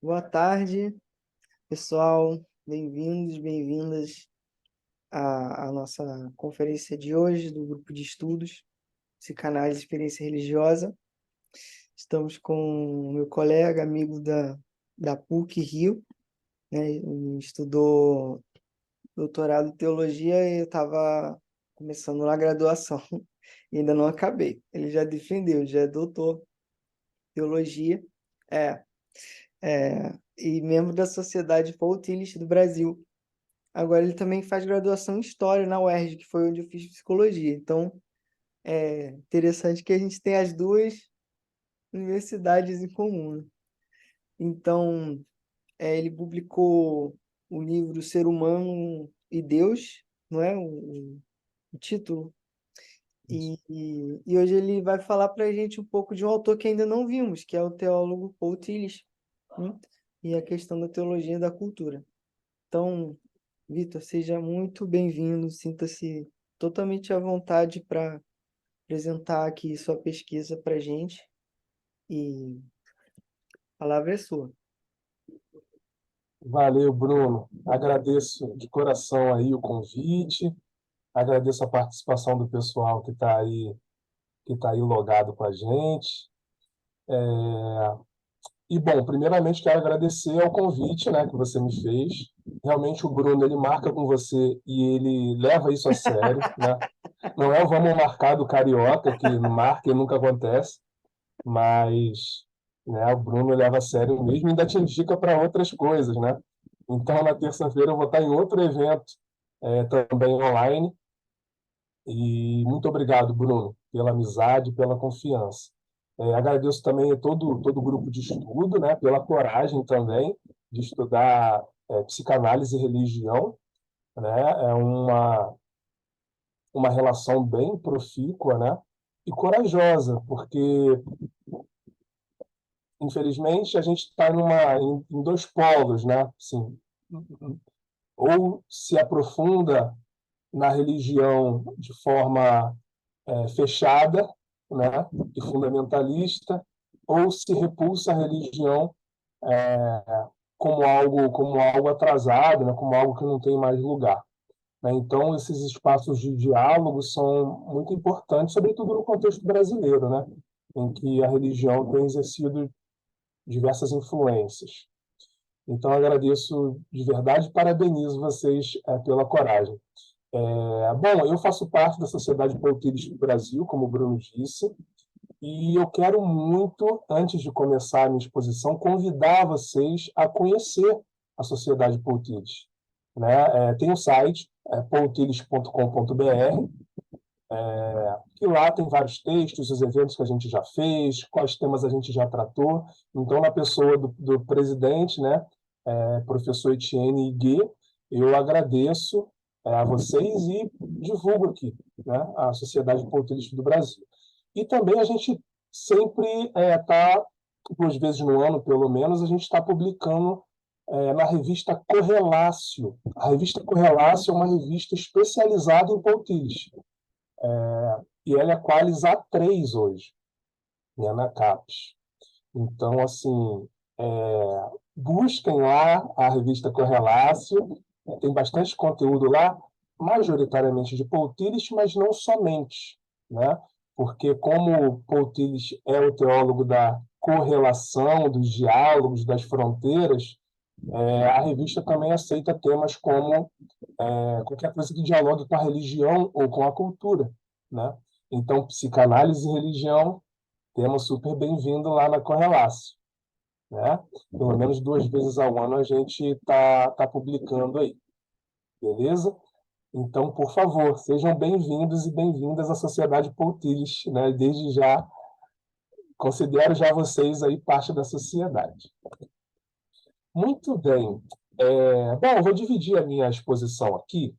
Boa tarde, pessoal. Bem-vindos, bem-vindas à nossa conferência de hoje do grupo de estudos Psicanálise e Experiência Religiosa. Estamos com o meu colega, amigo da PUC Rio, né? Ele estudou doutorado em teologia e eu estava começando na graduação e ainda não acabei. Ele já defendeu, já é doutor em teologia. É, e membro da Sociedade Paul Tillich do Brasil. Agora ele também faz graduação em História na UERJ, que foi onde eu fiz Psicologia. Então, é interessante que a gente tem as duas universidades em comum, né? Então, ele publicou o livro Ser Humano e Deus, não é o título? E hoje ele vai falar para a gente um pouco de um autor que ainda não vimos, que é o teólogo Paul Tillich, né? E a questão da teologia da cultura. Então, Vitor, seja muito bem-vindo, sinta-se totalmente à vontade para apresentar aqui sua pesquisa para a gente e a palavra é sua. Valeu, Bruno. Agradeço de coração aí o convite, agradeço a participação do pessoal que tá aí logado com a gente. E, bom, primeiramente quero agradecer ao convite, né, que você me fez. Realmente o Bruno, ele marca com você e ele leva isso a sério, né? Não é o vamos marcar do carioca, que marca e nunca acontece, mas, né, o Bruno leva a sério mesmo e ainda te indica para outras coisas, né? Então, na terça-feira eu vou estar em outro evento, também online. E muito obrigado, Bruno, pela amizade, pela confiança. Agradeço também a todo o grupo de estudo, né, pela coragem também de estudar psicanálise e religião, né? É uma relação bem profícua, né? E corajosa, porque, infelizmente, a gente está em dois polos, né? Assim, ou se aprofunda na religião de forma fechada, né, e fundamentalista, ou se repulsa a religião como algo atrasado, né, como algo que não tem mais lugar. Né? Então, esses espaços de diálogo são muito importantes, sobretudo no contexto brasileiro, né, em que a religião tem exercido diversas influências. Então, agradeço de verdade e parabenizo vocês pela coragem. Bom, eu faço parte da Sociedade Paul Tillich do Brasil, como o Bruno disse, e eu quero muito, antes de começar a minha exposição, convidar vocês a conhecer a Sociedade Paul Tillich, né? Tem um site, paultillich.com.br, que lá tem vários textos, os eventos que a gente já fez, quais temas a gente já tratou. Então, na pessoa do presidente, né, professor Etienne Iguet, eu agradeço a vocês e divulgo aqui, né, a Sociedade Portuguesa do Brasil. E também a gente sempre está, 2 vezes no ano, pelo menos, a gente está publicando na revista Correlácio. A revista Correlácio é uma revista especializada em Português. E ela é Qualis A3 hoje, né, na CAPES. Então, assim, busquem lá a revista Correlácio, tem bastante conteúdo lá, majoritariamente de Paul Tillich, mas não somente, né? Porque como Paul Tillich é o teólogo da correlação, dos diálogos, das fronteiras, a revista também aceita temas como qualquer coisa que dialogue com a religião ou com a cultura, né? Então, psicanálise e religião, tema super bem-vindo lá na Correlácio, né? Pelo menos 2 vezes ao ano a gente tá publicando aí, beleza? Então, por favor, sejam bem-vindos e bem-vindas à Sociedade Paul Tillich, né? Desde já, considero já vocês aí parte da sociedade. Muito bem. Bom, eu vou dividir a minha exposição aqui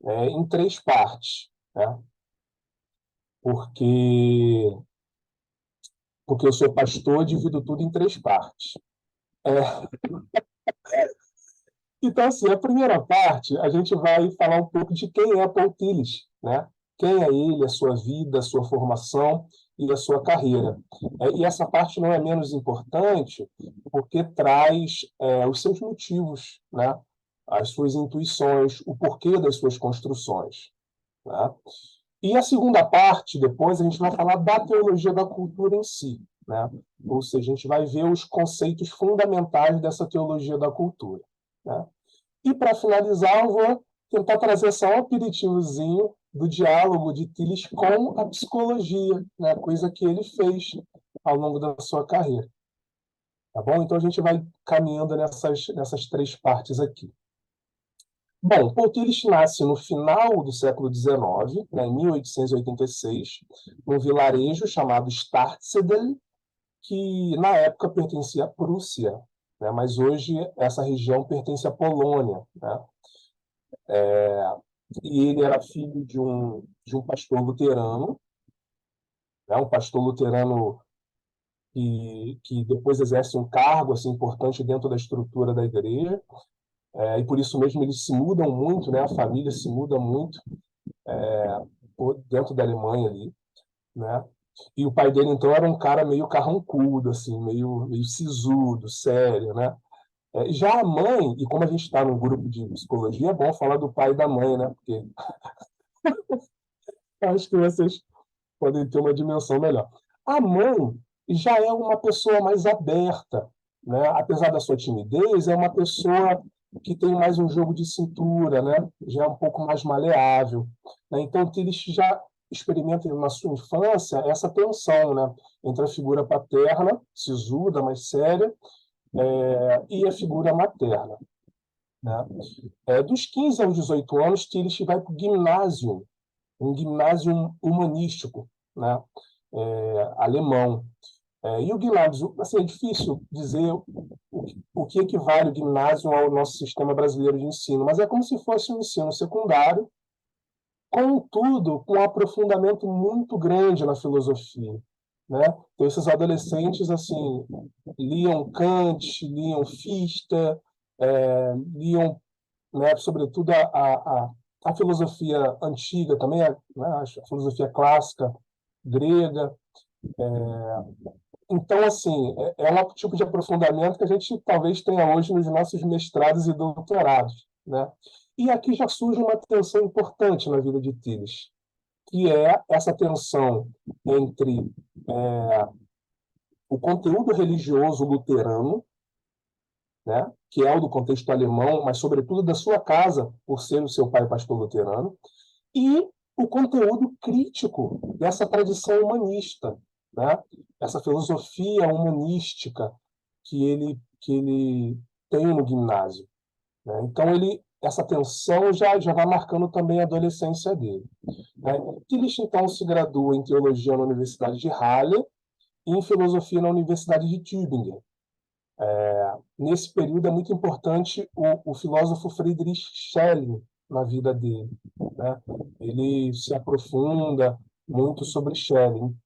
em 3 partes, né? Porque, porque eu sou pastor, divido tudo em 3 partes. É, Então, assim, a primeira parte, a gente vai falar um pouco de quem é Paul Tillich, né? Quem é ele, a sua vida, a sua formação. e a sua carreira. E essa parte não é menos importante porque traz os seus motivos, né? As suas intuições, o porquê das suas construções, né? E a segunda parte, depois, a gente vai falar da teologia da cultura em si, né? Ou seja, a gente vai ver os conceitos fundamentais dessa teologia da cultura, né? E, para finalizar, eu vou tentar trazer só um aperitivozinho do diálogo de Tillich com a psicologia, né? Coisa que ele fez ao longo da sua carreira. Tá bom? Então, a gente vai caminhando nessas três partes aqui. Bom, Paul Tillich nasce no final do século XIX, né, em 1886, num vilarejo chamado Starkzedel, que na época pertencia à Prússia, né, mas hoje essa região pertence à Polônia, né? E ele era filho de um pastor luterano, né, um pastor luterano que depois exerce um cargo assim, importante dentro da estrutura da igreja, e por isso mesmo eles se mudam muito, né, a família se muda muito dentro da Alemanha ali, né? E o pai dele, então, era um cara meio carrancudo, assim, meio sisudo, sério, né? Já a mãe, e como a gente está num grupo de psicologia, é bom falar do pai e da mãe, né? Porque acho que vocês podem ter uma dimensão melhor. A mãe já é uma pessoa mais aberta, né? Apesar da sua timidez, é uma pessoa que tem mais um jogo de cintura, né? Já é um pouco mais maleável, né? Então, eles já experimentam na sua infância essa tensão, né? Entre a figura paterna, sisuda, mais séria, e a figura materna, né? Dos 15 aos 18 anos, Tillich vai para o ginásio, um ginásio humanístico, né? Alemão. E o ginásio, assim, é difícil dizer o que equivale o ginásio ao nosso sistema brasileiro de ensino, mas é como se fosse um ensino secundário, contudo, com um aprofundamento muito grande na filosofia, né? Então, esses adolescentes, assim, liam Kant, liam Fichte, liam, né, sobretudo, a filosofia antiga também, né, a filosofia clássica grega. Então, assim, é um tipo de aprofundamento que a gente talvez tenha hoje nos nossos mestrados e doutorados, né? E aqui já surge uma tensão importante na vida de Tillich, que é essa tensão entre o conteúdo religioso luterano, né, que é o do contexto alemão, mas sobretudo da sua casa, por ser o seu pai pastor luterano, e o conteúdo crítico dessa tradição humanista, né? Essa filosofia humanística que ele tem no ginásio, né? Então essa tensão já vai marcando também a adolescência dele, né? Tillich então se gradua em teologia na Universidade de Halle e em filosofia na Universidade de Tübingen. Nesse período é muito importante o filósofo Friedrich Schelling na vida dele, né? Ele se aprofunda muito sobre Schelling,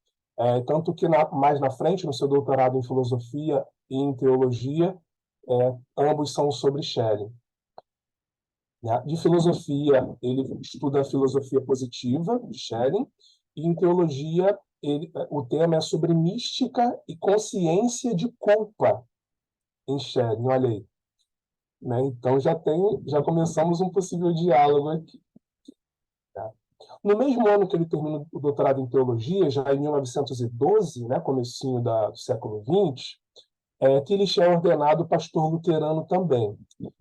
tanto que mais na frente, no seu doutorado em filosofia e em teologia, ambos são sobre Schelling, né? De filosofia, ele estuda a filosofia positiva de Schelling, e em teologia, o tema é sobre mística e consciência de culpa em Schelling, olha aí. Né? Então já começamos um possível diálogo aqui. Tá? No mesmo ano que ele termina o doutorado em teologia, já em 1912, né, comecinho do século XX, Tillich é ordenado pastor luterano também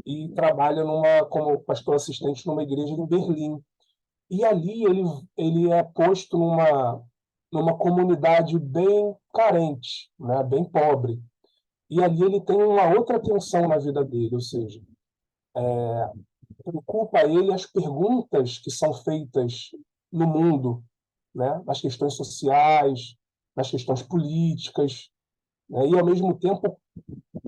e trabalha como pastor assistente numa igreja em Berlim. E ali ele é posto numa comunidade bem carente, né, bem pobre. E ali ele tem uma outra tensão na vida dele, ou seja, preocupa ele as perguntas que são feitas no mundo, né? Nas questões sociais, nas questões políticas, né? E, ao mesmo tempo,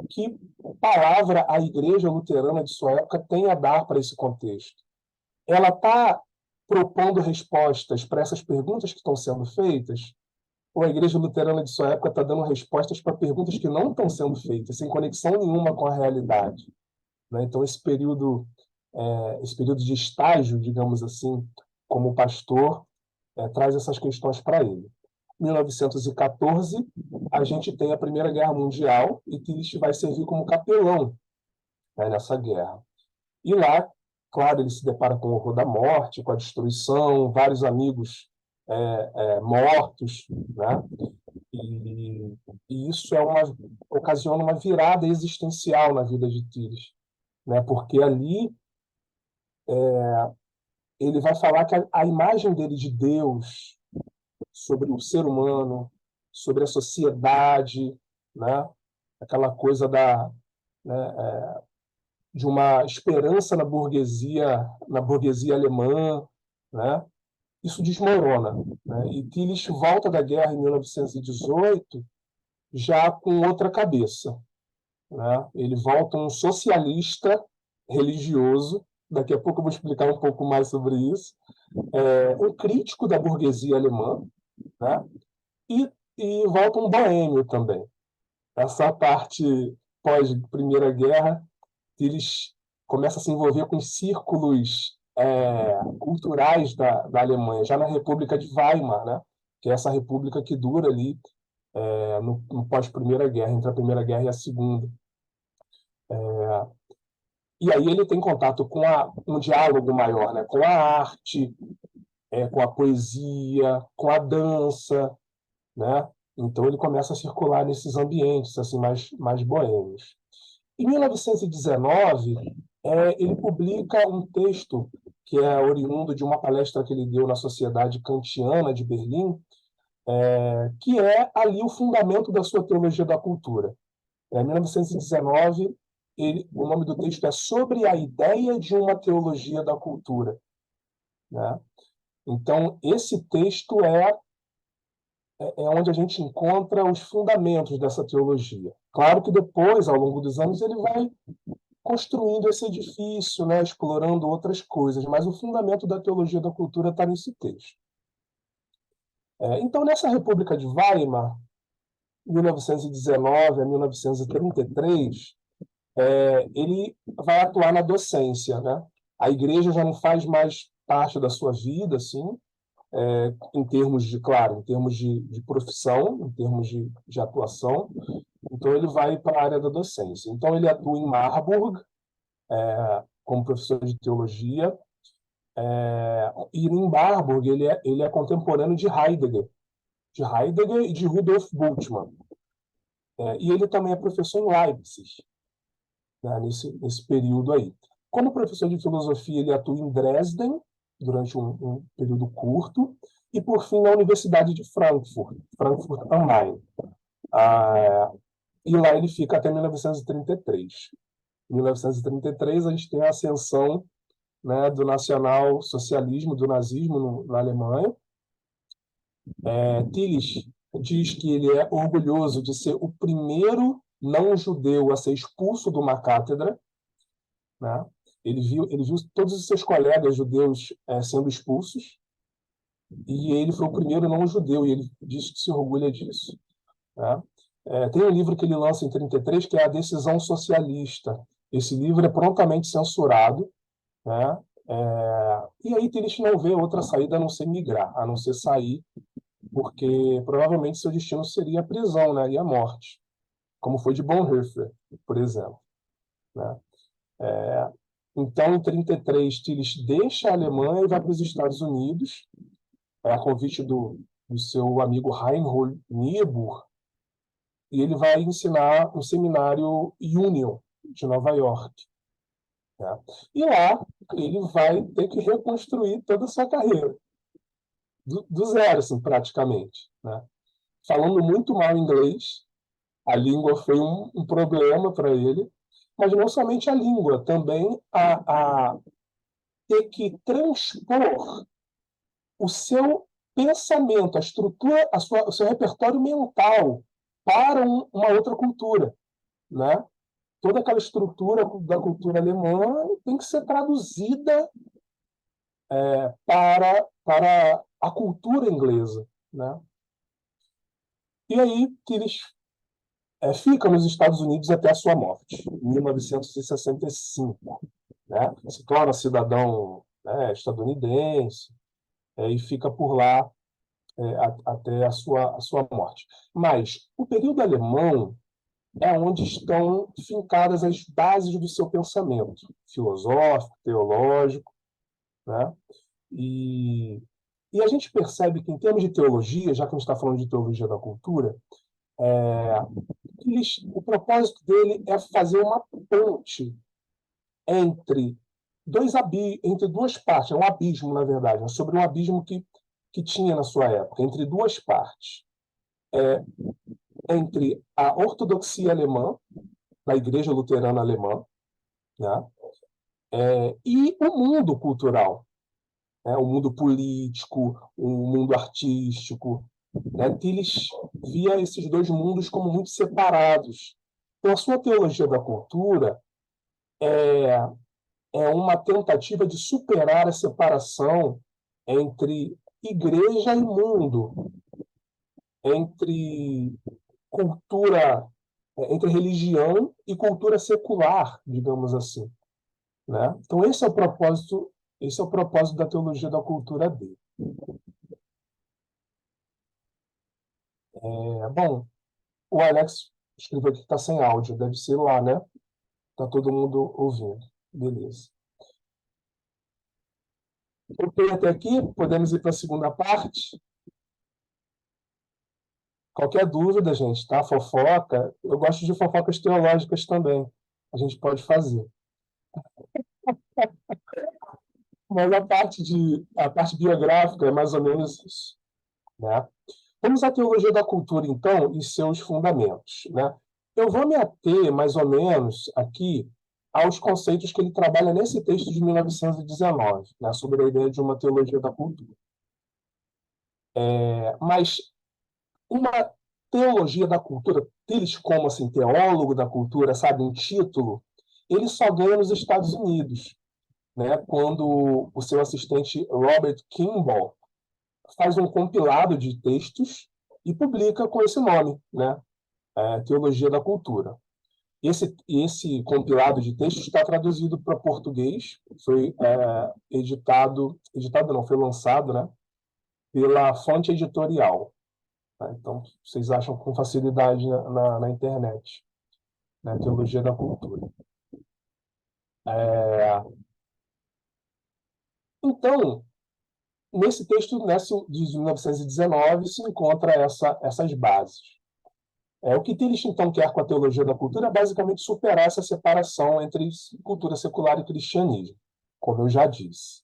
que palavra a Igreja Luterana de sua época tem a dar para esse contexto. Ela está propondo respostas para essas perguntas que estão sendo feitas, ou a Igreja Luterana de sua época está dando respostas para perguntas que não estão sendo feitas, sem conexão nenhuma com a realidade, né? Então, esse período de estágio, digamos assim, como pastor, traz essas questões para ele. 1914, a gente tem a Primeira Guerra Mundial e Tillich vai servir como capelão, né, nessa guerra. E lá, claro, ele se depara com o horror da morte, com a destruição, vários amigos mortos, né? E isso ocasiona uma virada existencial na vida de Tillich, né? Porque ali ele vai falar que a imagem dele de Deus sobre o ser humano, sobre a sociedade, né? Aquela coisa de uma esperança na burguesia alemã, né? Isso desmorona, né? E Tillich volta da guerra em 1918 já com outra cabeça, né? Ele volta um socialista religioso. Daqui a pouco eu vou explicar um pouco mais sobre isso. Um crítico da burguesia alemã, né? E volta um boêmio também. Essa parte pós-Primeira Guerra, eles começam a se envolver com círculos culturais da Alemanha, já na República de Weimar, né? Que é essa república que dura ali no pós-Primeira Guerra, entre a Primeira Guerra e a Segunda. E aí ele tem contato com um diálogo maior, né? Com a arte, com a poesia, com a dança, né? Então ele começa a circular nesses ambientes assim mais boêmios. Em 1919, ele publica um texto que é oriundo de uma palestra que ele deu na Sociedade Kantiana de Berlim, que é ali o fundamento da sua teologia da cultura. Em 1919, o nome do texto é Sobre a Ideia de uma Teologia da Cultura, né? Então, esse texto é onde a gente encontra os fundamentos dessa teologia. Claro que depois, ao longo dos anos, ele vai construindo esse edifício, né, explorando outras coisas, mas o fundamento da teologia da cultura está nesse texto. Então, nessa República de Weimar, 1919 a 1933, ele vai atuar na docência, né? A igreja já não faz mais parte da sua vida, assim, em termos de profissão, em termos de atuação. Então, ele vai para a área da docência. Então, ele atua em Marburg, como professor de teologia, e em Marburg ele é contemporâneo de Heidegger e de Rudolf Bultmann. E ele também é professor em Leipzig, né, nesse período aí. Como professor de filosofia, ele atua em Dresden, durante um período curto, e, por fim, na Universidade de Frankfurt am Main. E lá ele fica até 1933. Em 1933, a gente tem a ascensão, né, do nacional-socialismo, do nazismo na Alemanha. Tillich diz que ele é orgulhoso de ser o primeiro não-judeu a ser expulso de uma cátedra, né? Ele viu todos os seus colegas judeus sendo expulsos, e ele foi o primeiro não-judeu, e ele diz que se orgulha disso, né? Tem um livro que ele lança em 1933, que é A Decisão Socialista. Esse livro é prontamente censurado, né? E aí Tillich não vê outra saída a não ser migrar, a não ser sair, porque provavelmente seu destino seria a prisão, né? E a morte, como foi de Bonhoeffer, por exemplo, né? Então, em 1933, Tillich deixa a Alemanha e vai para os Estados Unidos, a convite do seu amigo Reinhold Niebuhr, e ele vai ensinar no seminário Union de Nova York, né? E lá ele vai ter que reconstruir toda a sua carreira, do zero, assim, praticamente, né? Falando muito mal inglês, a língua foi um problema para ele, mas não somente a língua, também a ter que transpor o seu pensamento, a estrutura, o seu repertório mental para uma outra cultura, né? Toda aquela estrutura da cultura alemã tem que ser traduzida para a cultura inglesa, né? E aí Tillich fica nos Estados Unidos até a sua morte, em 1965, né? Se torna cidadão, né, estadunidense, e fica por lá até a sua morte. Mas o período alemão é onde estão fincadas as bases do seu pensamento filosófico, teológico, né? E, e a gente percebe que, em termos de teologia, já que a gente está falando de teologia da cultura, o propósito dele é fazer uma ponte entre entre duas partes, é um abismo, na verdade, é sobre um abismo que tinha na sua época, entre duas partes, entre a ortodoxia alemã, da Igreja Luterana Alemã, né, e o mundo cultural, né, o mundo político, o mundo artístico. Né, Tillich via esses dois mundos como muito separados. Então, a sua teologia da cultura é uma tentativa de superar a separação entre igreja e mundo, entre cultura, entre religião e cultura secular, digamos assim, né? Então esse é o propósito da teologia da cultura dele. Bom, o Alex escreveu aqui que está sem áudio, deve ser lá, né? Tá todo mundo ouvindo, beleza. Ok, até aqui, podemos ir para a segunda parte. Qualquer dúvida, gente, tá? Fofoca. Eu gosto de fofocas teológicas também. A gente pode fazer. Mas a parte biográfica é mais ou menos isso, né? Vamos à teologia da cultura, então, e seus fundamentos, né? Eu vou me ater, mais ou menos, aqui aos conceitos que ele trabalha nesse texto de 1919, né, sobre a ideia de uma teologia da cultura. Mas uma teologia da cultura, eles como assim, teólogo da cultura, sabe, um título, ele só ganha nos Estados Unidos, né, quando o seu assistente Robert Kimball faz um compilado de textos e publica com esse nome, né, Teologia da Cultura. Esse compilado de textos está traduzido para português, foi editado não, foi lançado, né, pela Fonte Editorial. Né? Então, vocês acham com facilidade na internet, né? Teologia da Cultura. Então, nesse texto, de 1919, se encontra essas bases. O que Tillich, então, quer com a teologia da cultura é basicamente superar essa separação entre cultura secular e cristianismo, como eu já disse.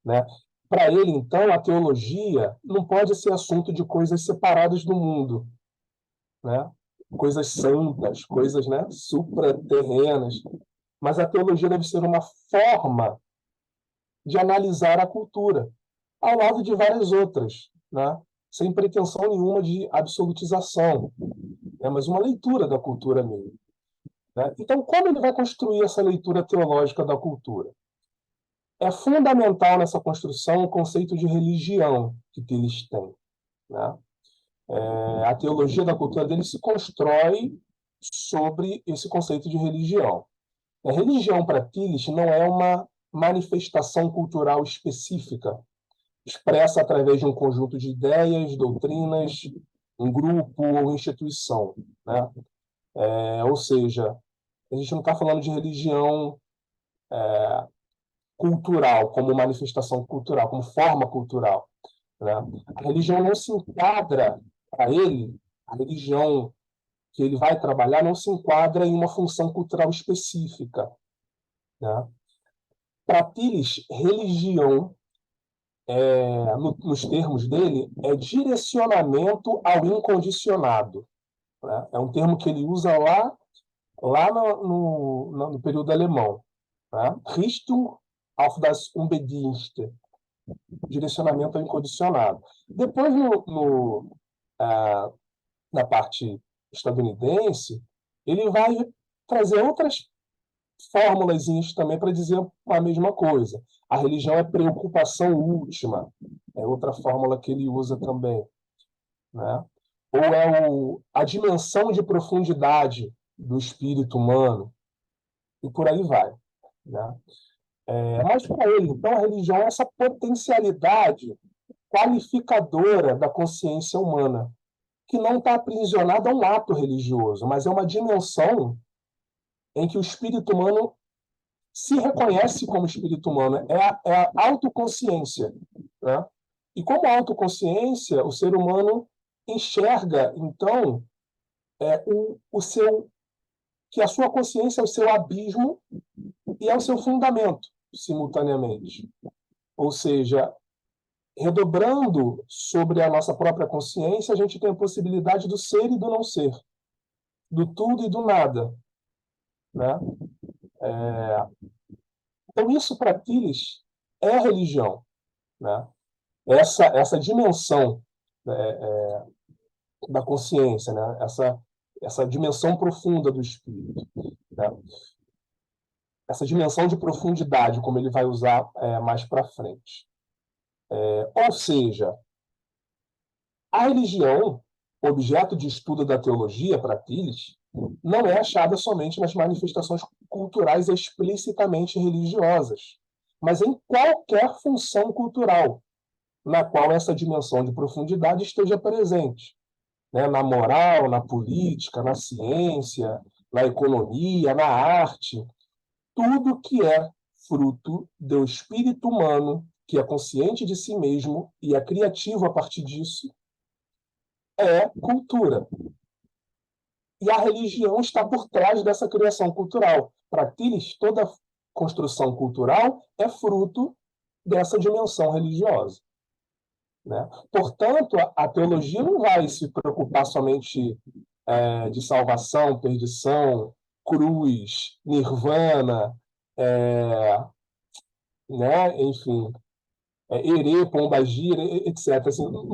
Né? Para ele, então, a teologia não pode ser assunto de coisas separadas do mundo, né? Coisas santas, coisas, né, supraterrenas, mas a teologia deve ser uma forma de analisar a cultura, ao lado de várias outras, né? Sem pretensão nenhuma de absolutização, né? Mas uma leitura da cultura mesmo. Né? Então, como ele vai construir essa leitura teológica da cultura? É fundamental nessa construção o conceito de religião que eles têm. Né? A teologia da cultura dele se constrói sobre esse conceito de religião. A religião para Tillich não é uma manifestação cultural específica, expressa através de um conjunto de ideias, doutrinas, um grupo ou instituição. Né? Ou seja, a gente não está falando de religião cultural, como manifestação cultural, como forma cultural. Né? A religião não se enquadra, para ele, a religião que ele vai trabalhar não se enquadra em uma função cultural específica. Né? Para Pires, religião, nos termos dele, é direcionamento ao incondicionado. Né? É um termo que ele usa lá no período alemão. Né? Richtung auf das Unbedingte, direcionamento ao incondicionado. Depois, na parte estadunidense, ele vai trazer outras fórmulas também para dizer a mesma coisa. A religião é preocupação última, é outra fórmula que ele usa também. Né? Ou é a dimensão de profundidade do espírito humano, e por aí vai. Né? Mas para ele, então, a religião é essa potencialidade qualificadora da consciência humana, que não está aprisionada a um ato religioso, mas é uma dimensão em que o espírito humano se reconhece como espírito humano, é a autoconsciência. Né? E como autoconsciência, o ser humano enxerga, então, que a sua consciência é o seu abismo e é o seu fundamento, simultaneamente. Ou seja, redobrando sobre a nossa própria consciência, a gente tem a possibilidade do ser e do não ser, do tudo e do nada. Né? Então, isso para Tillich é religião. Né? Essa dimensão da consciência, né? Essa dimensão profunda do espírito. Né? Essa dimensão de profundidade, como ele vai usar mais para frente. Ou seja, a religião, objeto de estudo da teologia para Tillich, não é achada somente nas manifestações culturais explicitamente religiosas, mas em qualquer função cultural na qual essa dimensão de profundidade esteja presente, né? Na moral, na política, na ciência, na economia, na arte, tudo que é fruto do espírito humano, que é consciente de si mesmo e é criativo a partir disso, é cultura. E a religião está por trás dessa criação cultural. Para Tillich, toda construção cultural é fruto dessa dimensão religiosa. Né? Portanto, a teologia não vai se preocupar somente de salvação, perdição, cruz, nirvana, né? Enfim, herê, pombagira, etc. Assim, não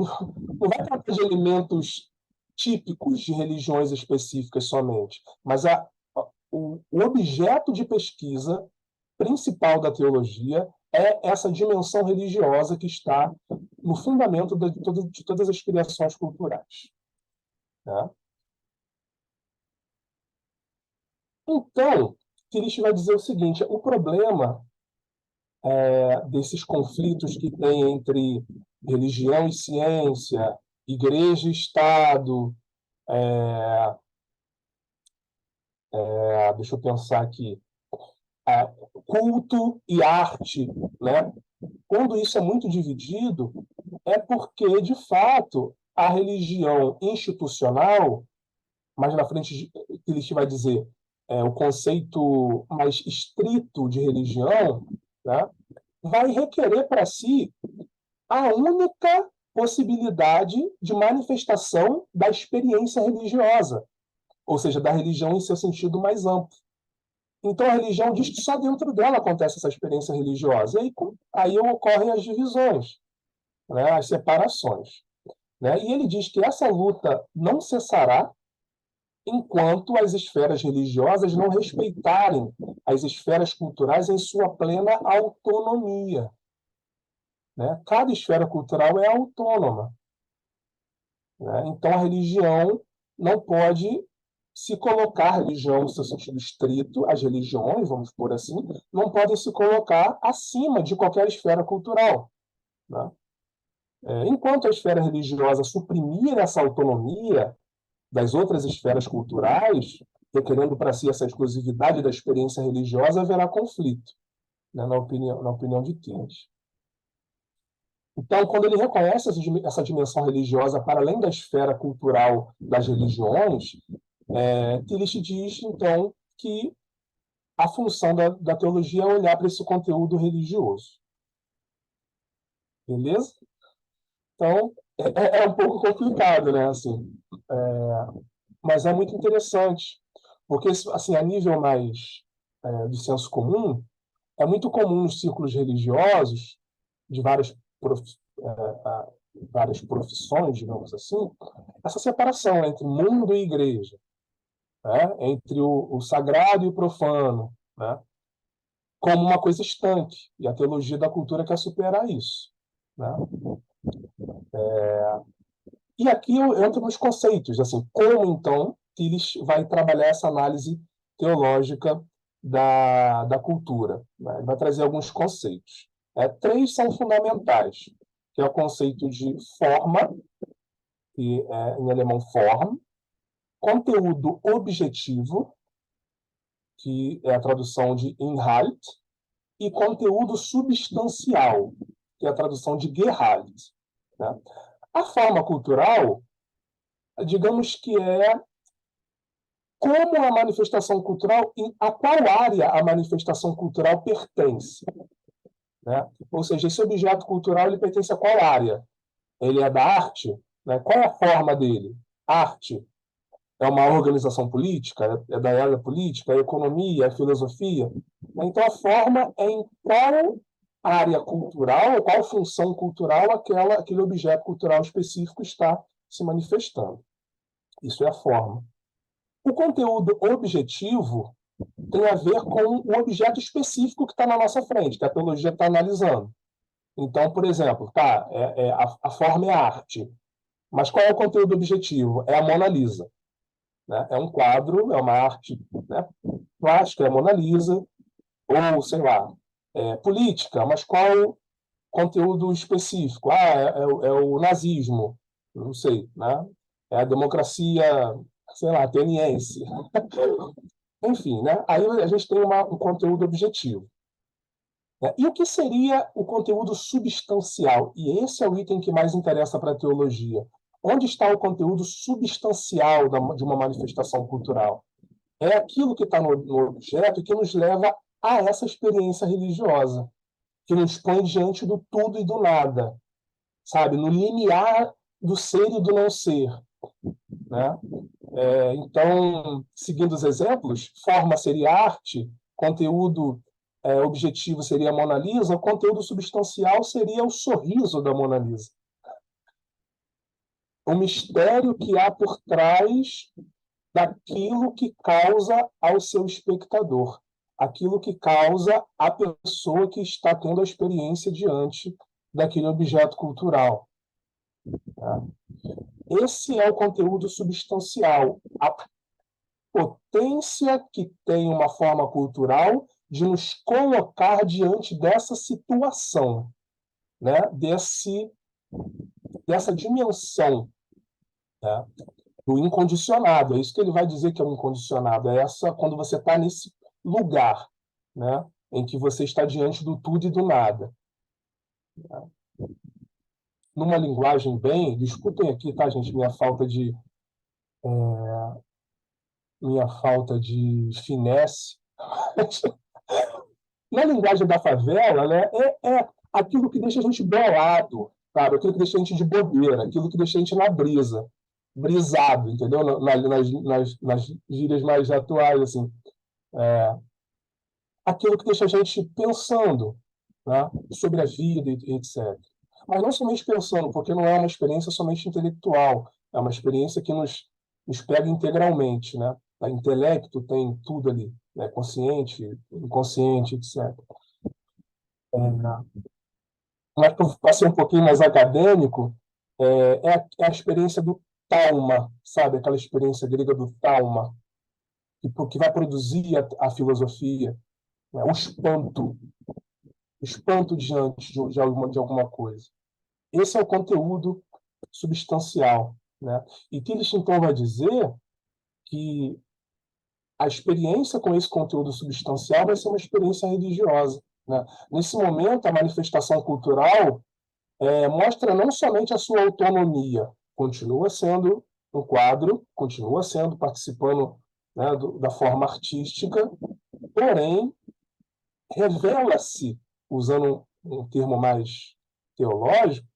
vai tratar de elementos típicos de religiões específicas somente, mas o objeto de pesquisa principal da teologia é essa dimensão religiosa que está no fundamento de todas as criações culturais. Né? Então, Tillich vai dizer o seguinte: o problema desses conflitos que tem entre religião e ciência, igreja e Estado, deixa eu pensar aqui, culto e arte, né? Quando isso é muito dividido, é porque, de fato, a religião institucional, mais na frente ele vai dizer o conceito mais estrito de religião, né? Vai requerer para si a única possibilidade de manifestação da experiência religiosa, ou seja, da religião em seu sentido mais amplo. Então, a religião diz que só dentro dela acontece essa experiência religiosa. E aí ocorrem as divisões, né, as separações. Né? E ele diz que essa luta não cessará enquanto as esferas religiosas não respeitarem as esferas culturais em sua plena autonomia. Né? Cada esfera cultural é autônoma. Né? Então, a religião não pode se colocar, a religião no seu sentido estrito, as religiões, vamos por assim, não podem se colocar acima de qualquer esfera cultural. Né? Enquanto a esfera religiosa suprimir essa autonomia das outras esferas culturais, requerendo para si essa exclusividade da experiência religiosa, haverá conflito, né, na opinião de Tillich. Então, quando ele reconhece essa dimensão religiosa para além da esfera cultural das religiões, Tillich diz, então, que a função da teologia é olhar para esse conteúdo religioso. Beleza? Então, é um pouco complicado, né? Assim, mas é muito interessante, porque, assim, a nível mais do senso comum, é muito comum nos círculos religiosos, de várias profissões, digamos assim, essa separação entre mundo e igreja, né? Entre o sagrado e o profano, né? Como uma coisa estanque. E a teologia da cultura quer superar isso. Né? E aqui eu entro nos conceitos, assim, como, então, Tillich vai trabalhar essa análise teológica da cultura. Né? Ele vai trazer alguns conceitos. Três são fundamentais. que é o conceito de forma, que é em alemão Form, conteúdo objetivo, que é a tradução de Inhalt, e conteúdo substancial, que é a tradução de Gehalt. Né? A forma cultural, digamos que é como a manifestação cultural, a qual área a manifestação cultural pertence. Né? Ou seja, esse objeto cultural ele pertence a qual área? Ele é da arte? Né? Qual é a forma dele? Arte é uma organização política? É da área política? É economia? É filosofia? Então, a forma é em qual área cultural, qual função cultural aquele objeto cultural específico está se manifestando. Isso é a forma. O conteúdo objetivo tem a ver com o objeto específico que está na nossa frente, que a teologia está analisando. Então, por exemplo, a forma é a arte, mas qual é o conteúdo objetivo? É a Mona Lisa. Né? É um quadro, é uma arte, né, plástica, é a Mona Lisa, ou, sei lá, política, mas qual o conteúdo específico? É o nazismo, não sei, né? É a democracia, sei lá, ateniense. Enfim, né? Aí a gente tem um conteúdo objetivo. Né? E o que seria o conteúdo substancial? E esse é o item que mais interessa para a teologia. Onde está o conteúdo substancial de uma manifestação cultural? É aquilo que está no objeto que nos leva a essa experiência religiosa, que nos põe diante do tudo e do nada, sabe? No limiar do ser e do não ser. Né? Então, seguindo os exemplos, forma seria arte, conteúdo objetivo seria a Mona Lisa, o conteúdo substancial seria o sorriso da Mona Lisa. O mistério que há por trás daquilo que causa ao seu espectador, aquilo que causa à pessoa que está tendo a experiência diante daquele objeto cultural. Tá? Esse é o conteúdo substancial, a potência que tem uma forma cultural de nos colocar diante dessa situação, né? Dessa dimensão, né? Do incondicionado. É isso que ele vai dizer que é o incondicionado. É essa quando você está nesse lugar, né? Em que você está diante do tudo e do nada. Numa linguagem bem, desculpem aqui, tá, gente, minha falta de finesse. Na linguagem da favela, né, é aquilo que deixa a gente bolado, sabe? Aquilo que deixa a gente de bobeira, aquilo que deixa a gente na brisa, brisado, entendeu? Nas gírias mais atuais, assim. Aquilo que deixa a gente pensando, né, sobre a vida, etc. Mas não somente pensando, porque não é uma experiência somente intelectual, é uma experiência que nos pega integralmente. Né? O intelecto tem tudo ali, né? Consciente, inconsciente, etc. Mas para ser um pouquinho mais acadêmico, é a experiência do tauma, sabe? Aquela experiência grega do tauma, que vai produzir a filosofia, né? O espanto diante de alguma coisa. Esse é o conteúdo substancial. Né? E Tillich, então, vai dizer que a experiência com esse conteúdo substancial vai ser uma experiência religiosa. Né? Nesse momento, a manifestação cultural mostra não somente a sua autonomia, continua sendo um quadro, continua sendo participando, né, da forma artística, porém revela-se, usando um termo mais teológico,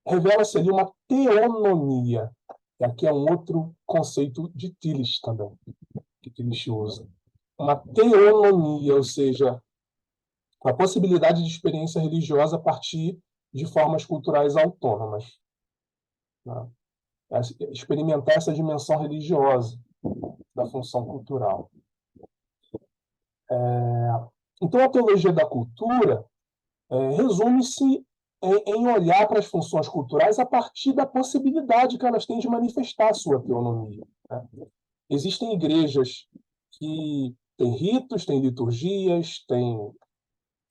revela-se ali uma teonomia. E aqui é um outro conceito de Tillich também, que Tillich usa. Uma teonomia, ou seja, a possibilidade de experiência religiosa a partir de formas culturais autônomas. Né? Experimentar essa dimensão religiosa da função cultural. Então, a teologia da cultura resume-se em olhar para as funções culturais a partir da possibilidade que elas têm de manifestar a sua teonomia. Né? Existem igrejas que têm ritos, têm liturgias, têm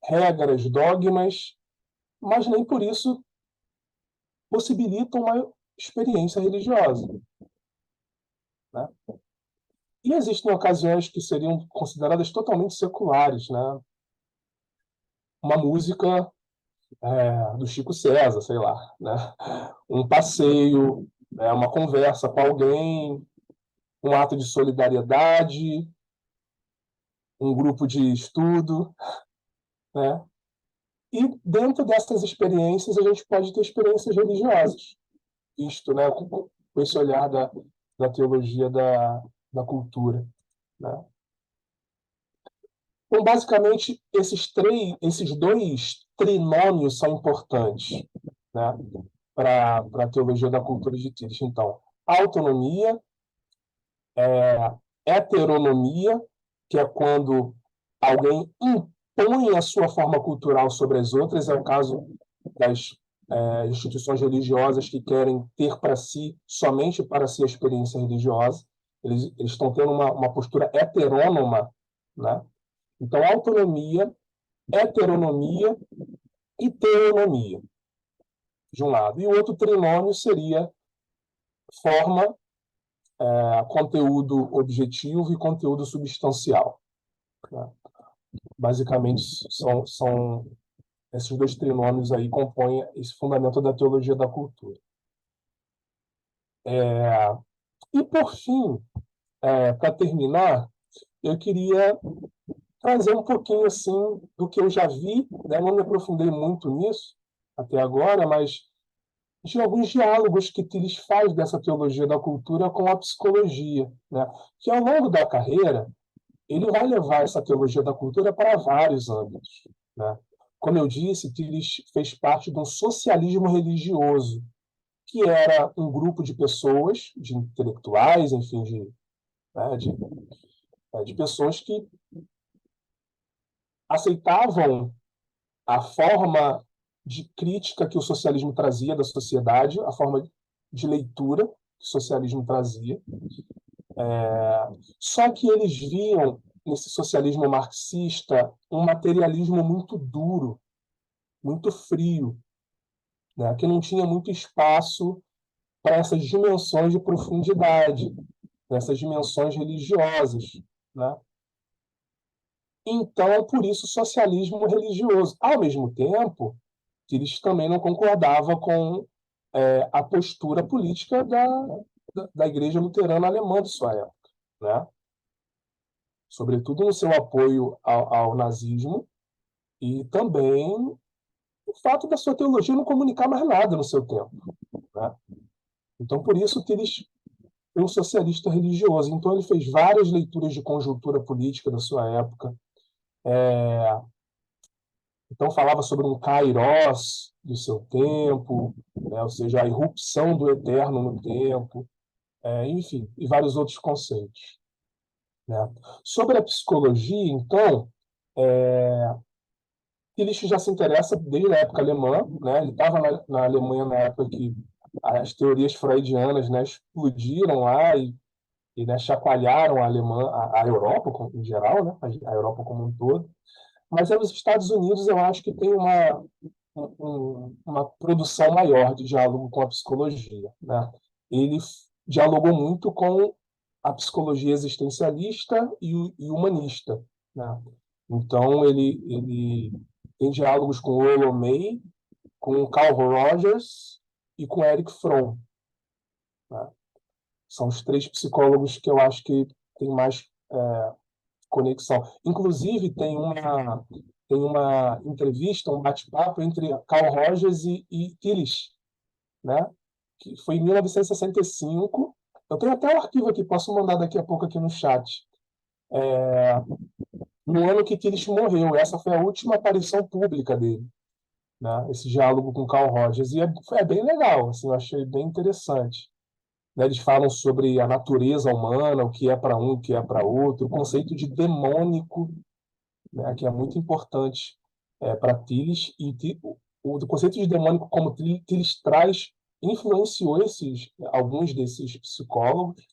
regras, dogmas, mas nem por isso possibilitam uma experiência religiosa, né? E existem ocasiões que seriam consideradas totalmente seculares, né? Uma música do Chico César, sei lá, né? Um passeio, né? Uma conversa com alguém, um ato de solidariedade, um grupo de estudo, né? E dentro dessas experiências a gente pode ter experiências religiosas, visto, né? Com esse olhar da teologia da cultura, né? Então, basicamente, esses dois trinômios são importantes, né, para a teologia da cultura de Tillich. Então, autonomia, heteronomia, que é quando alguém impõe a sua forma cultural sobre as outras, é o caso das instituições religiosas que querem ter para si, somente para si, a experiência religiosa. Eles estão tendo uma postura heterônoma, né? Então, autonomia, heteronomia e teonomia, de um lado. E o outro trinômio seria forma, conteúdo objetivo e conteúdo substancial, né? Basicamente, são esses dois trinômios aí compõem esse fundamento da teologia da cultura. E, por fim, para terminar, eu queria trazer um pouquinho assim do que eu já vi, né? Não me aprofundei muito nisso até agora, mas de alguns diálogos que Tires faz dessa teologia da cultura com a psicologia, né? Que ao longo da carreira ele vai levar essa teologia da cultura para vários âmbitos, né? Como eu disse, Tires fez parte de um socialismo religioso, que era um grupo de pessoas, de intelectuais, enfim, né, de pessoas que aceitavam a forma de crítica que o socialismo trazia da sociedade, a forma de leitura que o socialismo trazia. Só que eles viam nesse socialismo marxista um materialismo muito duro, muito frio, né, que não tinha muito espaço para essas dimensões de profundidade, essas dimensões religiosas, né? Então, por isso, socialismo religioso. Ao mesmo tempo, eles também não concordavam com a postura política da Igreja Luterana Alemã de sua época, né? Sobretudo no seu apoio ao nazismo e também o fato da sua teologia não comunicar mais nada no seu tempo, né? Então, por isso que eles foi um socialista religioso. Então, ele fez várias leituras de conjuntura política da sua época. Então, falava sobre um kairos do seu tempo, né? Ou seja, a irrupção do eterno no tempo, enfim, e vários outros conceitos, né? Sobre a psicologia, então, Tillich já se interessa desde a época alemã, né? Ele estava na Alemanha na época que as teorias freudianas, né, explodiram lá né, chacoalharam a Europa em geral, né, a Europa como um todo. Mas nos Estados Unidos eu acho que tem uma produção maior de diálogo com a psicologia, né? Ele dialogou muito com a psicologia existencialista e humanista, né? Então ele tem diálogos com o Rollo May, com o Carl Rogers e com Eric Fromm, né? São os três psicólogos que eu acho que tem mais conexão. Inclusive, tem uma entrevista, um bate-papo entre Carl Rogers e Tillich, né? Que foi em 1965. Eu tenho até o arquivo aqui, posso mandar daqui a pouco aqui no chat. No ano que Tillich morreu, essa foi a última aparição pública dele, né? Esse diálogo com Carl Rogers. E é bem legal, assim, eu achei bem interessante. Né? Eles falam sobre a natureza humana, o que é para um, o que é para outro, o conceito de demônico, né, que é muito importante para Tillich, e o conceito de demônico como Tillich traz influenciou alguns desses psicólogos.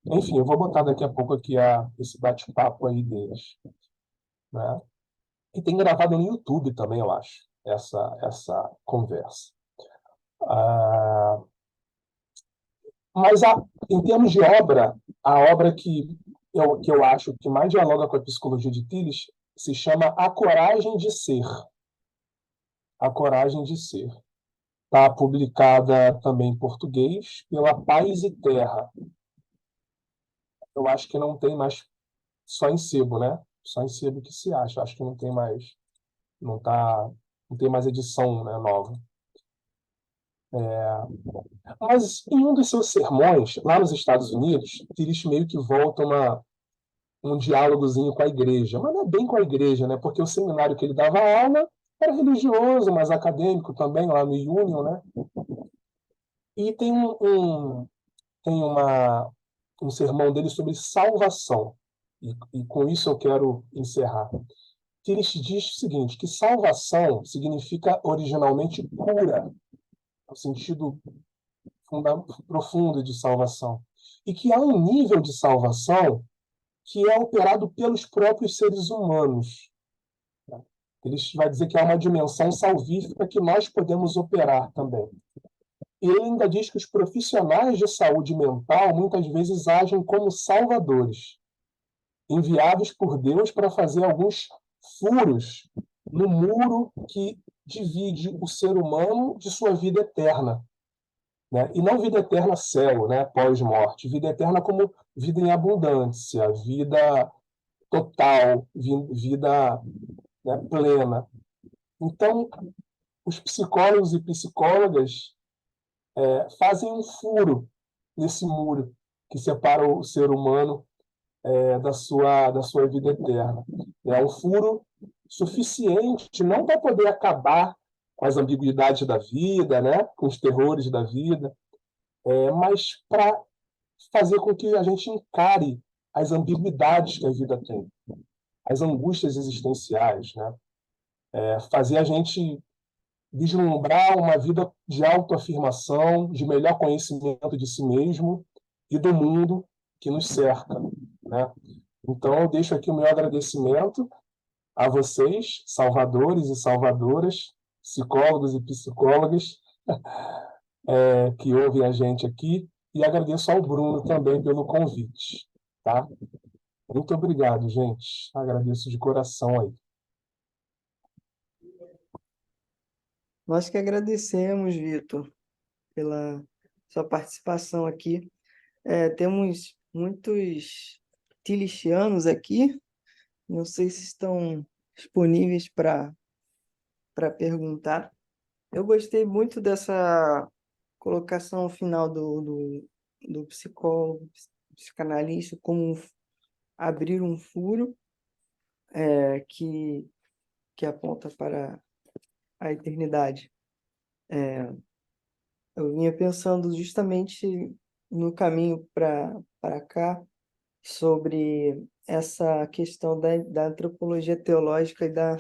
Enfim, eu vou botar daqui a pouco aqui esse bate-papo aí deles, né? E tem gravado no YouTube também, eu acho, essa conversa. Ah, mas, em termos de obra, a obra que eu acho que mais dialoga com a psicologia de Tales se chama A Coragem de Ser. A Coragem de Ser. Está publicada também em português pela Paz e Terra. Eu acho que não tem mais só em sebo, né? Só em sebo que se acha. Acho que não tem mais, não tá, não tem mais edição, né, nova. Mas em um dos seus sermões, lá nos Estados Unidos, eles meio que voltam um diálogozinho com a igreja. Mas não é bem com a igreja, né? Porque o seminário que ele dava aula era religioso, mas acadêmico também, lá no Union, né? E tem um sermão dele sobre salvação. E com isso eu quero encerrar. Que ele diz o seguinte, que salvação significa originalmente cura, no sentido profundo de salvação. E que há um nível de salvação que é operado pelos próprios seres humanos. Ele vai dizer que há uma dimensão salvífica que nós podemos operar também. E ele ainda diz que os profissionais de saúde mental muitas vezes agem como salvadores, enviados por Deus para fazer alguns furos no muro que divide o ser humano de sua vida eterna. Né? E não vida eterna céu, né? Pós-morte. Vida eterna como vida em abundância, vida total, vida, né, plena. Então, os psicólogos e psicólogas fazem um furo nesse muro que separa o ser humano da sua vida eterna. É um furo suficiente não para poder acabar com as ambiguidades da vida, né? Com os terrores da vida, mas para fazer com que a gente encare as ambiguidades que a vida tem, as angústias existenciais, né? Fazer a gente vislumbrar uma vida de autoafirmação, de melhor conhecimento de si mesmo e do mundo que nos cerca, né? Então, eu deixo aqui o meu agradecimento a vocês, salvadores e salvadoras, psicólogos e psicólogas, que ouvem a gente aqui, e agradeço ao Bruno também pelo convite, tá? Muito obrigado, gente. Agradeço de coração aí. Nós que agradecemos, Vitor, pela sua participação aqui. Temos muitos tilichianos aqui, não sei se estão disponíveis para perguntar. Eu gostei muito dessa colocação final do psicólogo, psicanalista, como abrir um furo que aponta para a eternidade. Eu vinha pensando justamente no caminho para cá sobre essa questão da antropologia teológica e da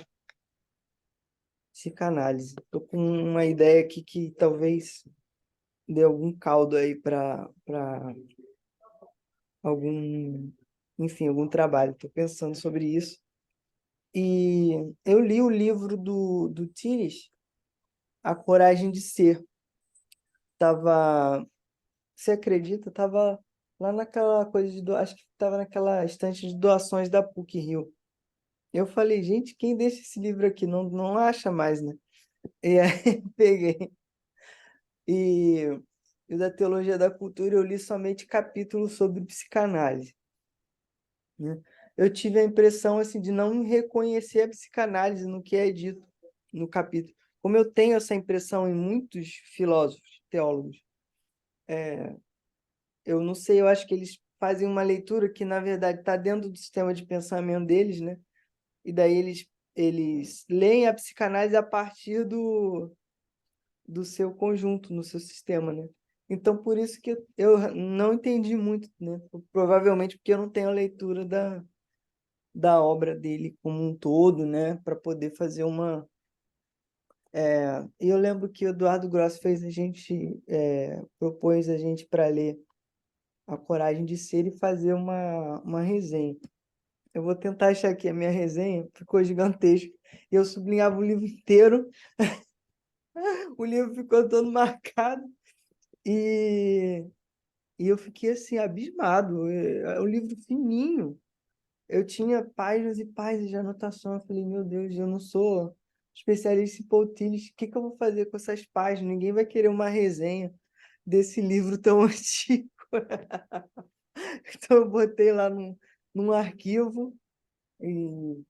psicanálise. Estou com uma ideia aqui que talvez dê algum caldo aí para algum, enfim, algum trabalho. Estou pensando sobre isso. E eu li o livro do Tires, A Coragem de Ser. Você acredita? Tava lá naquela coisa acho que estava naquela estante de doações da PUC-Rio. Eu falei, gente, quem deixa esse livro aqui? Não, não acha mais, né? E aí peguei. E o da Teologia da Cultura eu li somente capítulos sobre psicanálise, né? Eu tive a impressão assim, de não reconhecer a psicanálise no que é dito no capítulo. Como eu tenho essa impressão em muitos filósofos, teólogos, eu não sei, eu acho que eles fazem uma leitura que, na verdade, está dentro do sistema de pensamento deles, né? E daí eles leem a psicanálise a partir do seu conjunto, no seu sistema, né? Então, por isso que eu não entendi muito, né? Provavelmente porque eu não tenho a leitura da obra dele como um todo, né? Para poder fazer uma... E eu lembro que o Eduardo Gross propôs a gente para ler A Coragem de Ser e fazer uma resenha. Eu vou tentar achar aqui a minha resenha, ficou gigantesca. E eu sublinhava o livro inteiro O livro ficou todo marcado e, e eu fiquei assim, abismado. É um livro fininho. Eu tinha páginas e páginas de anotação. Eu falei, meu Deus, eu não sou especialista em Poutilhos. O que que eu vou fazer com essas páginas? Ninguém vai querer uma resenha desse livro tão antigo. Então eu botei lá num arquivo e,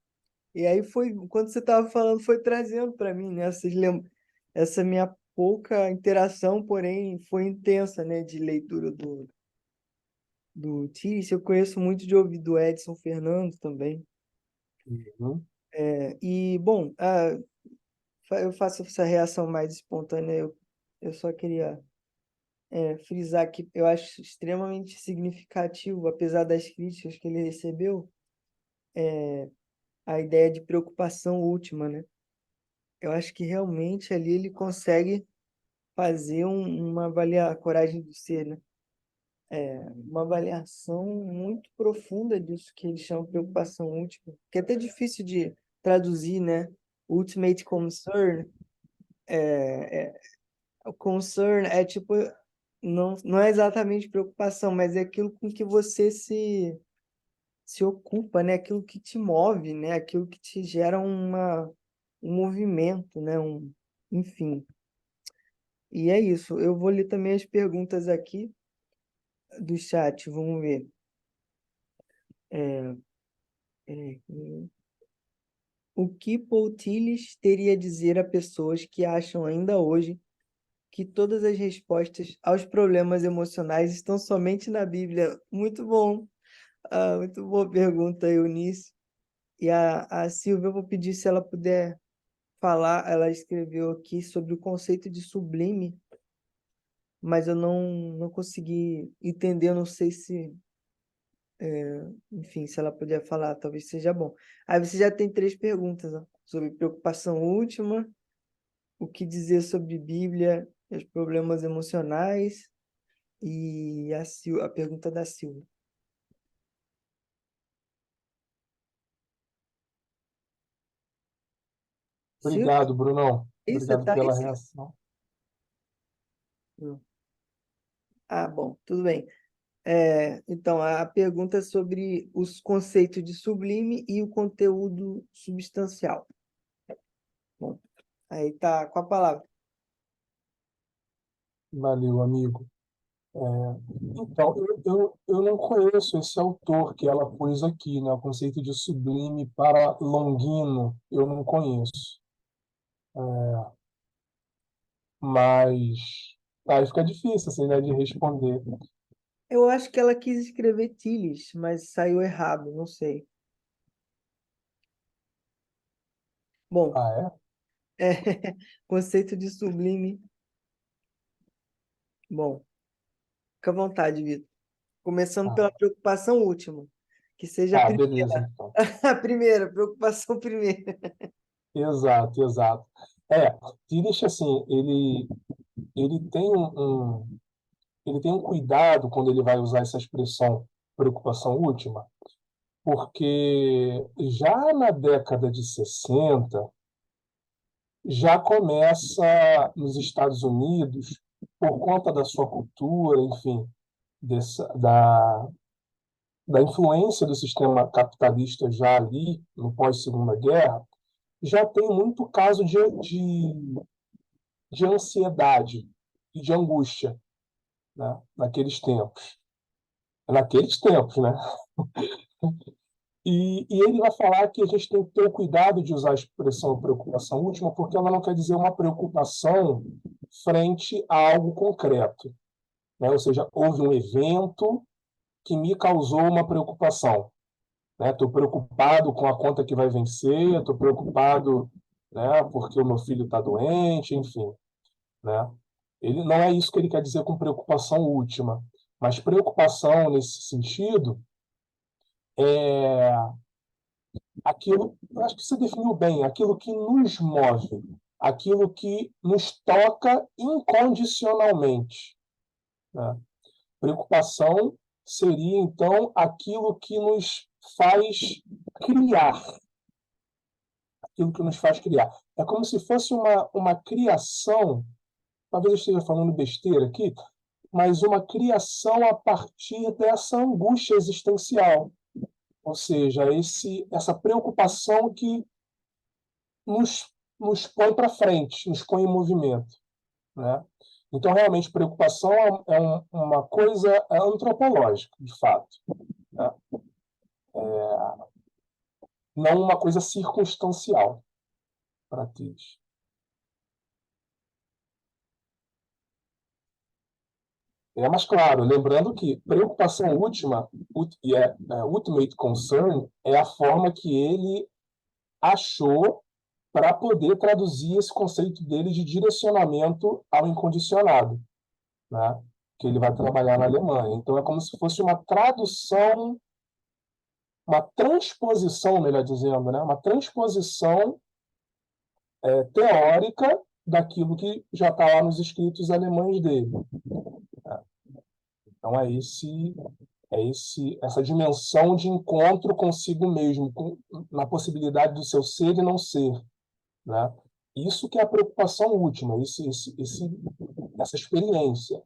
e aí foi, quando você estava falando, foi trazendo para mim, né? Essa minha pouca interação, porém foi intensa, né? De leitura do Tires. Eu conheço muito de ouvir do Edson Fernando também. Uhum. E, bom, eu faço essa reação mais espontânea. Eu só queria frisar que eu acho extremamente significativo, apesar das críticas que ele recebeu, a ideia de preocupação última, né? Eu acho que realmente ali ele consegue fazer uma avaliação, a coragem do ser, né? Uma avaliação muito profunda disso que ele chama de preocupação última, que é até difícil de traduzir, né? Ultimate concern. O concern é tipo, não é exatamente preocupação, mas é aquilo com que você se ocupa, né? Aquilo que te move, né? Aquilo que te gera um movimento, né? Enfim. E é isso. Eu vou ler também as perguntas aqui do chat. Vamos ver. É, peraí. O que Paul Tillich teria a dizer a pessoas que acham ainda hoje que todas as respostas aos problemas emocionais estão somente na Bíblia? Muito bom. Muito boa pergunta, Eunice. E a Silvia, eu vou pedir se ela puder falar. Ela escreveu aqui sobre o conceito de sublime, mas eu não consegui entender. Eu não sei se, enfim, se ela puder falar, talvez seja bom. Aí você já tem três perguntas, ó, sobre preocupação última, o que dizer sobre Bíblia, os problemas emocionais e a pergunta da Silvia. Silvia, Obrigado, Brunão. isso, você Obrigado tá aí, pela Silvia? reação. Bom, tudo bem. Então, a pergunta é sobre os conceitos de sublime e o conteúdo substancial. Bom, aí tá com a palavra. Valeu, amigo. Então, eu não conheço esse autor que ela pôs aqui, né? O conceito de sublime para Longino, eu não conheço. Mas aí fica difícil, assim, né, de responder. Eu acho que ela quis escrever Tillis, mas saiu errado, não sei. Bom, Ah, é? é, conceito de sublime. Bom, fica à vontade, Vitor. Começando Ah, pela preocupação última, que seja a ah, primeira. beleza, então. A primeira, preocupação primeira. Exato, exato. É, Tillich, assim, ele tem ele tem um cuidado quando ele vai usar essa expressão preocupação última, porque já na década de 60 já começa nos Estados Unidos, por conta da sua cultura, enfim, da influência do sistema capitalista já ali, no pós-Segunda Guerra, já tem muito caso de ansiedade e de angústia, né? Naqueles tempos. Naqueles tempos, né? E ele vai falar que a gente tem que ter o cuidado de usar a expressão preocupação última, porque ela não quer dizer uma preocupação frente a algo concreto, né? Ou seja, houve um evento que me causou uma preocupação, né? Estou preocupado com a conta que vai vencer, estou preocupado, né, porque o meu filho está doente, enfim, né? Ele não é isso que ele quer dizer com preocupação última, mas preocupação nesse sentido é aquilo, eu acho que você definiu bem, aquilo que nos move, aquilo que nos toca incondicionalmente, né? Preocupação seria, então, aquilo que nos faz criar, aquilo que nos faz criar. é como se fosse uma criação, talvez eu esteja falando besteira aqui, mas uma criação a partir dessa angústia existencial, ou seja, essa preocupação que nos põe para frente, nos põe em movimento, né? Então, realmente, preocupação uma coisa antropológica, de fato, né? Não uma coisa circunstancial para ti. Mas, claro, lembrando que preocupação última, ultimate concern, é a forma que ele achou para poder traduzir esse conceito dele de direcionamento ao incondicionado, né? Que ele vai trabalhar na Alemanha. Então, é como se fosse uma tradução, uma transposição, melhor dizendo, né? Uma transposição teórica daquilo que já está lá nos escritos alemães dele. Então, essa dimensão de encontro consigo mesmo, na possibilidade do seu ser e não ser, né? Isso que é a preocupação última, essa experiência,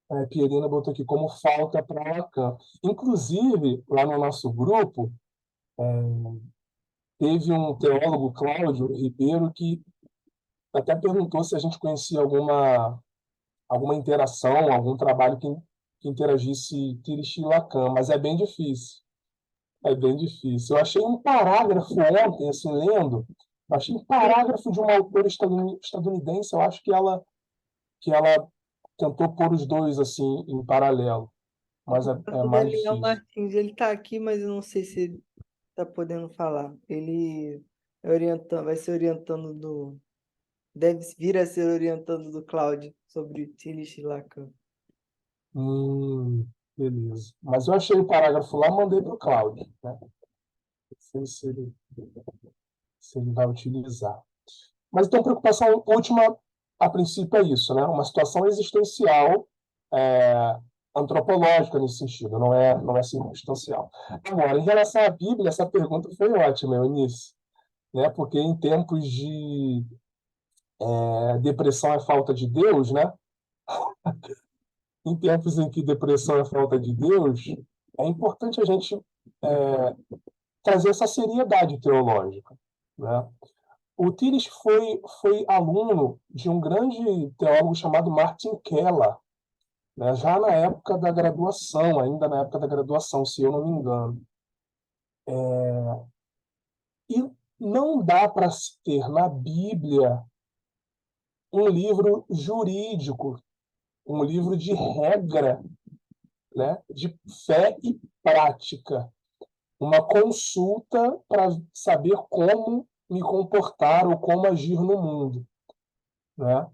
né? Pierina botou aqui como falta para Lacan. Inclusive, lá no nosso grupo, teve um teólogo, Cláudio Ribeiro, que até perguntou se a gente conhecia alguma interação, algum trabalho que interagisse Tirish e Lacan, mas é bem difícil. É bem difícil. Eu achei um parágrafo ontem, assim, lendo, achei um parágrafo de uma autora estadunidense, eu acho que ela tentou pôr os dois assim em paralelo, mas é O mais Daniel difícil. Martins, ele está aqui, mas eu não sei se ele está podendo falar. Ele vai ser orientando deve vir a ser orientando do Cláudio sobre Tillich e Lacan. Beleza. Mas eu achei o parágrafo lá, mandei para o Cláudio, né? Não sei se ele vai utilizar. Mas então, preocupação última, a princípio, é isso, né? Uma situação existencial, é, antropológica nesse sentido, não é circunstancial. Agora, em relação à Bíblia, essa pergunta foi ótima, Eunice, né? Porque em tempos de depressão é falta de Deus, né? Em tempos em que depressão é falta de Deus, é importante a gente trazer essa seriedade teológica, né? O Tires foi aluno de um grande teólogo chamado Martin Keller, né? Já na época da graduação, ainda na época da graduação, se eu não me engano. E não dá para se ter na Bíblia um livro jurídico, um livro de regra, né? De fé e prática, uma consulta para saber como me comportar ou como agir no mundo, né?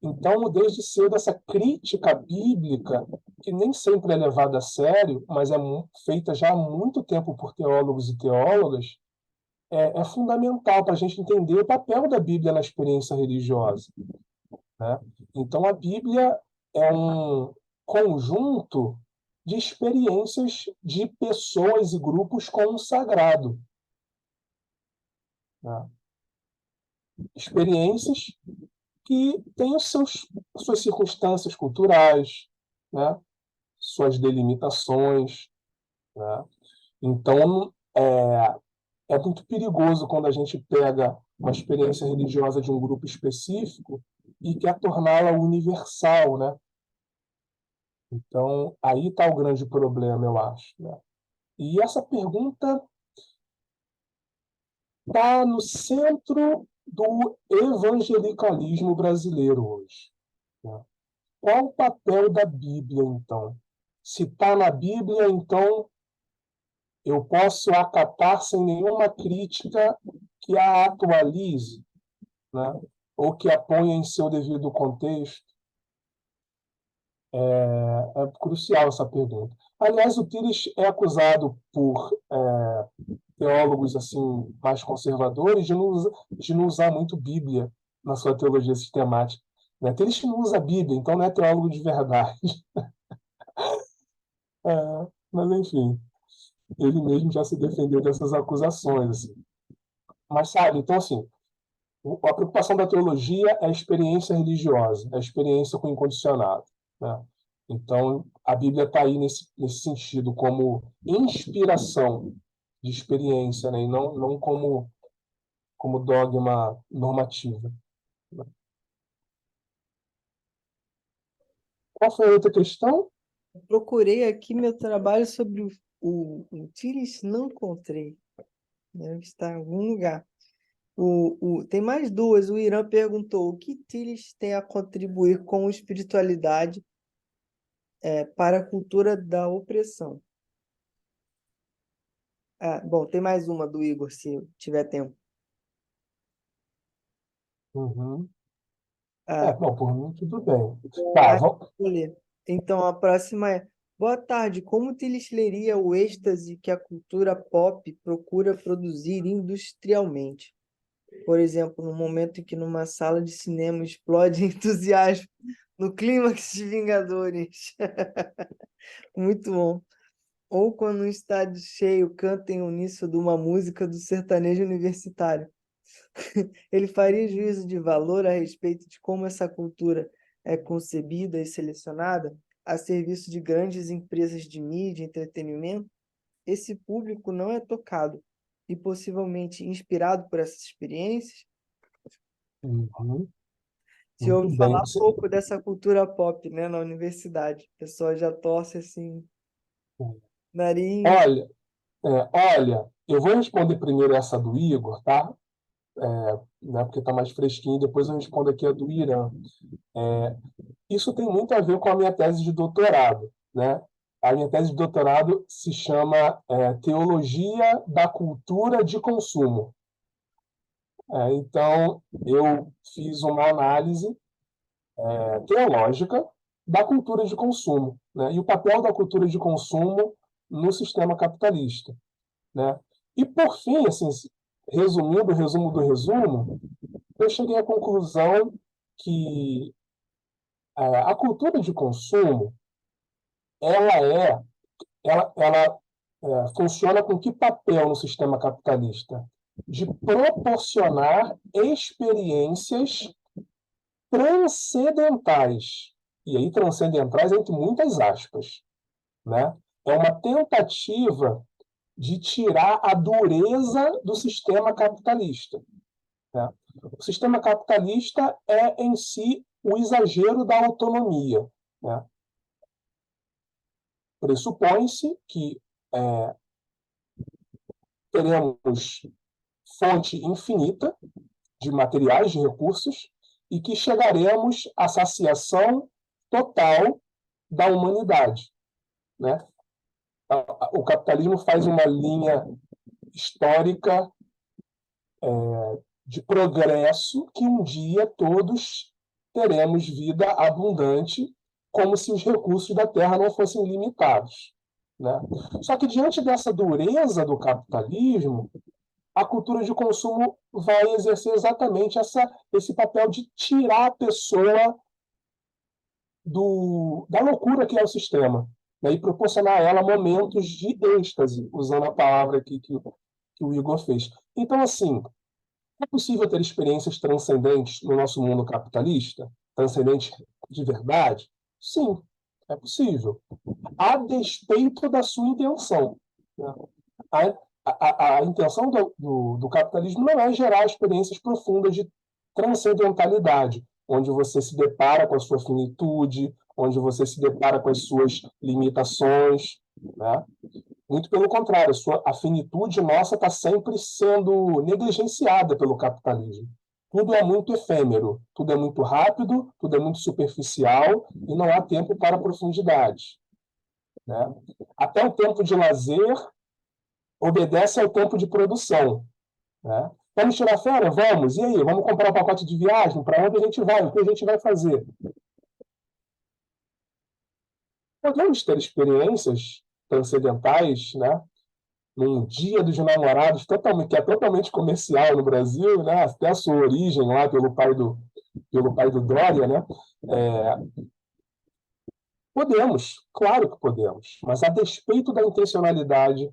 Então, desde cedo, essa crítica bíblica, que nem sempre é levada a sério, mas é feita já há muito tempo por teólogos e teólogas, é fundamental para a gente entender o papel da Bíblia na experiência religiosa, né? Então, a Bíblia é um conjunto de experiências de pessoas e grupos com o sagrado, né? Experiências que têm suas circunstâncias culturais, né? Suas delimitações, né? Então, é muito perigoso quando a gente pega uma experiência religiosa de um grupo específico e quer torná-la universal, né? Então, aí está o grande problema, eu acho, né? E essa pergunta está no centro do evangelicalismo brasileiro hoje, né? Qual o papel da Bíblia, então? Se está na Bíblia, então eu posso acatar sem nenhuma crítica que a atualize, né? Ou que a ponha em seu devido contexto. É crucial essa pergunta. Aliás, o Tires é acusado por teólogos assim mais conservadores de não usar muito Bíblia na sua teologia sistemática. Né? Tires não usa Bíblia, então não é teólogo de verdade. Mas, enfim. ele mesmo já se defendeu dessas acusações, assim. Mas, sabe, então, assim, a preocupação da teologia é a experiência religiosa, é a experiência com o incondicionado, né? Então, a Bíblia está aí nesse sentido, como inspiração de experiência, né? E não como dogma normativo. Qual foi a outra questão? Procurei aqui meu trabalho sobre o Tires, não encontrei. Deve estar em algum lugar. Tem mais duas. O Irã perguntou o que Tires tem a contribuir com espiritualidade para a cultura da opressão. Ah, bom, tem mais uma do Igor, se tiver tempo. Uhum. Ah, Bom, por mim tudo bem. Tá, ah, vamos. vou ler. Então, a próxima é: boa tarde, como Tires leria o êxtase que a cultura pop procura produzir industrialmente? Por exemplo, no momento em que numa sala de cinema explode entusiasmo no clímax de Vingadores. Muito bom. Ou quando um estádio cheio canta em uníssono uma música do sertanejo universitário. Ele faria juízo de valor a respeito de como essa cultura é concebida e selecionada a serviço de grandes empresas de mídia e entretenimento? Esse público não é tocado e possivelmente inspirado por essas experiências? Uhum. Se Muito ouve bem. falar pouco dessa cultura pop, né, na universidade. O pessoal já torce assim, nariz. Olha, olha, eu vou responder primeiro essa do Igor, tá? Né, porque está mais fresquinho, depois eu respondo aqui a do Irã. Isso tem muito a ver com a minha tese de doutorado, né? A minha tese de doutorado se chama Teologia da Cultura de Consumo. Então, eu fiz uma análise teológica da cultura de consumo, né? E o papel da cultura de consumo no sistema capitalista, né? E, por fim, assim, resumindo o resumo do resumo, eu cheguei à conclusão que a cultura de consumo ela é ela funciona com que papel no sistema capitalista? De proporcionar experiências transcendentais. E aí, transcendentais entre muitas aspas, né? É uma tentativa de tirar a dureza do sistema capitalista, né? O sistema capitalista é, em si, o exagero da autonomia, né? Pressupõe-se que teremos fonte infinita de materiais, de recursos, e que chegaremos à saciação total da humanidade, né? O capitalismo faz uma linha histórica de progresso que um dia todos teremos vida abundante, como se os recursos da terra não fossem limitados, né? Só que diante dessa dureza do capitalismo, a cultura de consumo vai exercer exatamente esse papel de tirar a pessoa da loucura que é o sistema, né, e proporcionar a ela momentos de êxtase, usando a palavra aqui que o Igor fez. Então, assim, é possível ter experiências transcendentes no nosso mundo capitalista? Transcendentes de verdade? Sim, é possível. A despeito da sua intenção, né? A, a intenção do capitalismo não é gerar experiências profundas de transcendentalidade, onde você se depara com a sua finitude, onde você se depara com as suas limitações, né? Muito pelo contrário, a finitude nossa está sempre sendo negligenciada pelo capitalismo. Tudo é muito efêmero, tudo é muito rápido, tudo é muito superficial e não há tempo para profundidade, né? Até o tempo de lazer obedece ao tempo de produção, né? Vamos tirar férias? Vamos. E aí? Vamos comprar um pacote de viagem? Para onde a gente vai? O que a gente vai fazer? Podemos ter experiências transcendentais, né? Num dia dos namorados que é totalmente comercial no Brasil, né? Até a sua origem lá pelo pai do Dória, né? Podemos, claro que podemos, mas a despeito da intencionalidade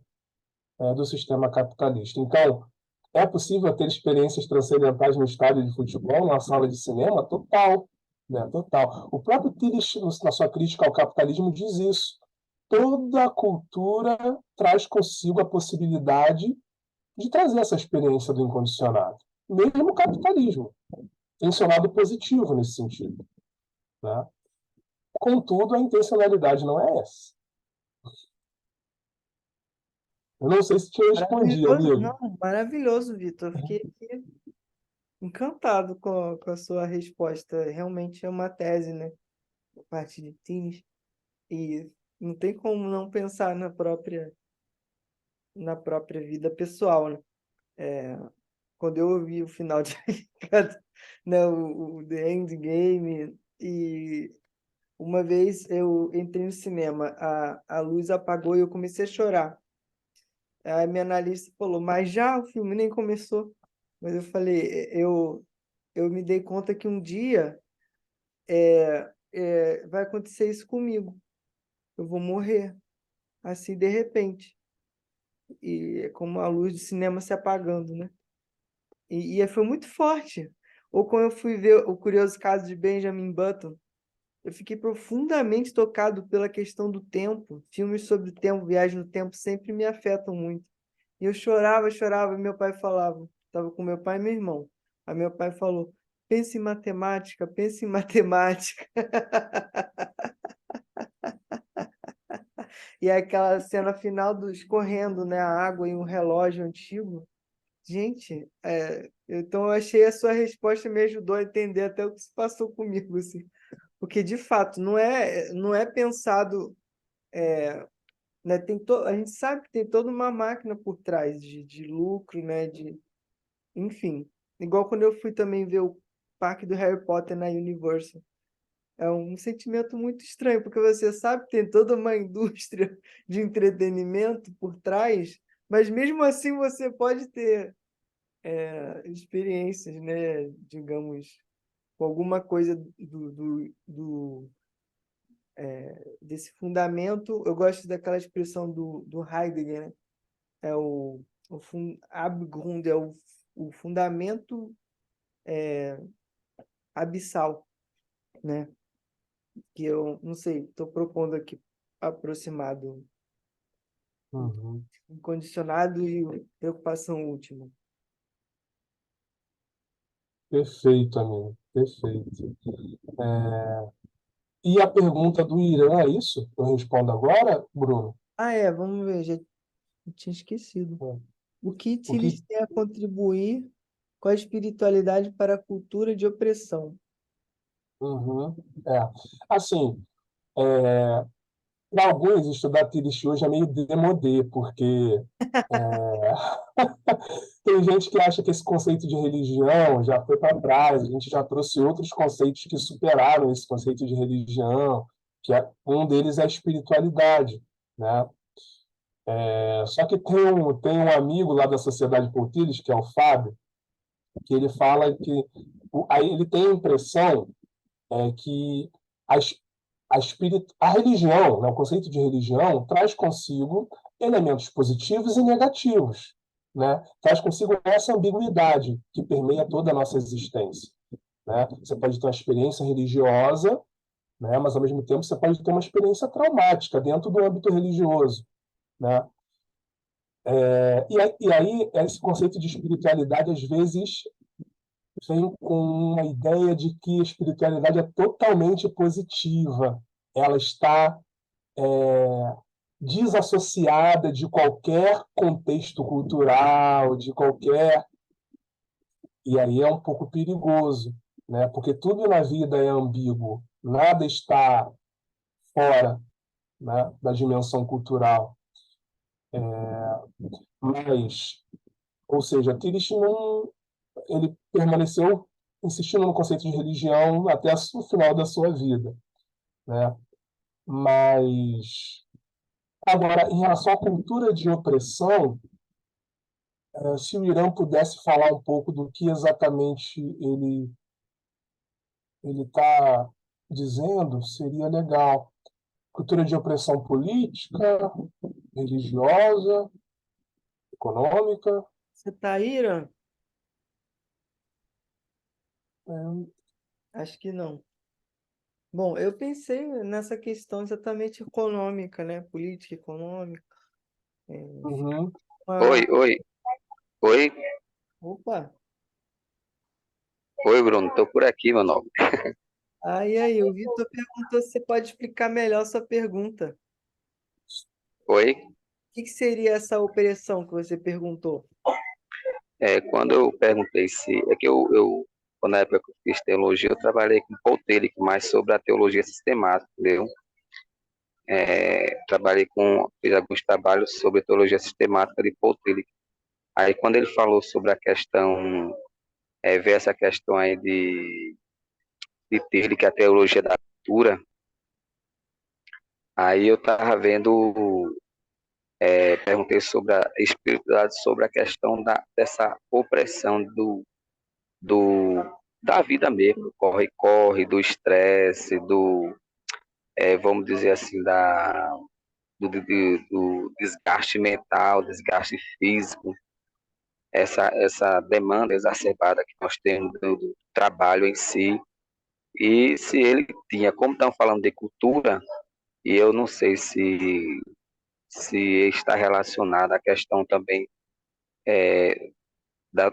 do sistema capitalista. Então, é possível ter experiências transcendentais no estádio de futebol, na sala de cinema? Total, né? Total. O próprio Tillich, na sua crítica ao capitalismo, diz isso. Toda cultura traz consigo a possibilidade de trazer essa experiência do incondicionado. Mesmo o capitalismo tem seu lado positivo nesse sentido, né? Contudo, a intencionalidade não é essa. Eu não sei se te respondi, Maravilhoso, amigo. não, maravilhoso, Vitor. Eu fiquei aqui encantado com a sua resposta. Realmente é uma tese, né? A parte de teens. E não tem como não pensar na própria vida pessoal, né? Quando eu ouvi o final de né, o The End Game, e uma vez eu entrei no cinema, a luz apagou e eu comecei a chorar. Aí minha analista falou, mas já o filme nem começou. Mas eu falei, eu me dei conta que um dia vai acontecer isso comigo. Eu vou morrer, assim, de repente. E é como a luz do cinema se apagando, né? E foi muito forte. Ou quando eu fui ver o curioso caso de Benjamin Button, eu fiquei profundamente tocado pela questão do tempo. Filmes sobre o tempo, viagem no tempo, sempre me afetam muito. E eu chorava, chorava, e meu pai falava, estava com meu pai e meu irmão. Aí meu pai falou, pense em matemática, pense em matemática. E aquela cena final do escorrendo, né, a água e um relógio antigo. Gente, então eu achei a sua resposta me ajudou a entender até o que se passou comigo, assim. Porque, de fato, não é pensado, né, a gente sabe que tem toda uma máquina por trás de lucro, né, enfim. Igual quando eu fui também ver o parque do Harry Potter na Universal. É um sentimento muito estranho, porque você sabe que tem toda uma indústria de entretenimento por trás, mas mesmo assim você pode ter experiências, né, digamos, com alguma coisa desse fundamento. Eu gosto daquela expressão do Heidegger, né? É Abgrund, é o fundamento abissal, né? Que eu não sei, estou propondo aqui aproximado, Uhum. incondicionado e preocupação última. Perfeito, amigo. Perfeito. E a pergunta do Irã, é isso? Eu respondo agora, Bruno? Vamos ver, já tinha esquecido. É. O que O que... Tillich tem a contribuir com a espiritualidade para a cultura de opressão? Uhum. É. Assim, é, para alguns, estudar Tillich hoje é meio démodé, porque tem gente que acha que esse conceito de religião já foi para trás, a gente já trouxe outros conceitos que superaram esse conceito de religião, um deles é a espiritualidade, né? Só que tem um amigo lá da Sociedade Poutilhos, que é o Fábio, que ele fala que aí ele tem a impressão que a, a religião, né, o conceito de religião, traz consigo elementos positivos e negativos, né? Traz consigo essa ambiguidade que permeia toda a nossa existência, né? Você pode ter uma experiência religiosa, né, mas ao mesmo tempo você pode ter uma experiência traumática dentro do âmbito religioso, né? E aí esse conceito de espiritualidade às vezes vem com uma ideia de que a espiritualidade é totalmente positiva, ela está desassociada de qualquer contexto cultural, de qualquer. E aí é um pouco perigoso, né? Porque tudo na vida é ambíguo, nada está fora, né, da dimensão cultural. Mas, ou seja, Tillich não, ele permaneceu insistindo no conceito de religião até o final da sua vida, né? Mas agora, em relação à cultura de opressão, se o Irã pudesse falar um pouco do que exatamente ele está dizendo, seria legal. Cultura de opressão política, religiosa. econômica. Você tá aí, Irã? É, Acho que não. Bom, eu pensei nessa questão exatamente econômica, né? Política econômica. uhum. Oi, Uma... oi, oi, Opa! oi, Bruno, tô por aqui, meu nome. Aí, o Vitor perguntou se você pode explicar melhor a sua pergunta. Oi, O que que seria essa opressão que você perguntou? quando eu perguntei se, é que quando na época que eu fiz teologia, eu trabalhei com Paul Tillich, mais sobre a teologia sistemática, entendeu? Fiz alguns trabalhos sobre teologia sistemática de Paul Tillich. Aí quando ele falou sobre a questão, ver essa questão aí de Tillich, a teologia da cultura, aí eu tava vendo, perguntei sobre a espiritualidade, sobre a questão dessa opressão do, da vida mesmo, do corre-corre, do estresse, vamos dizer assim, do desgaste mental, desgaste físico, essa demanda exacerbada que nós temos do trabalho em si. E se ele tinha, como estão falando de cultura, e eu não sei se está relacionada à questão também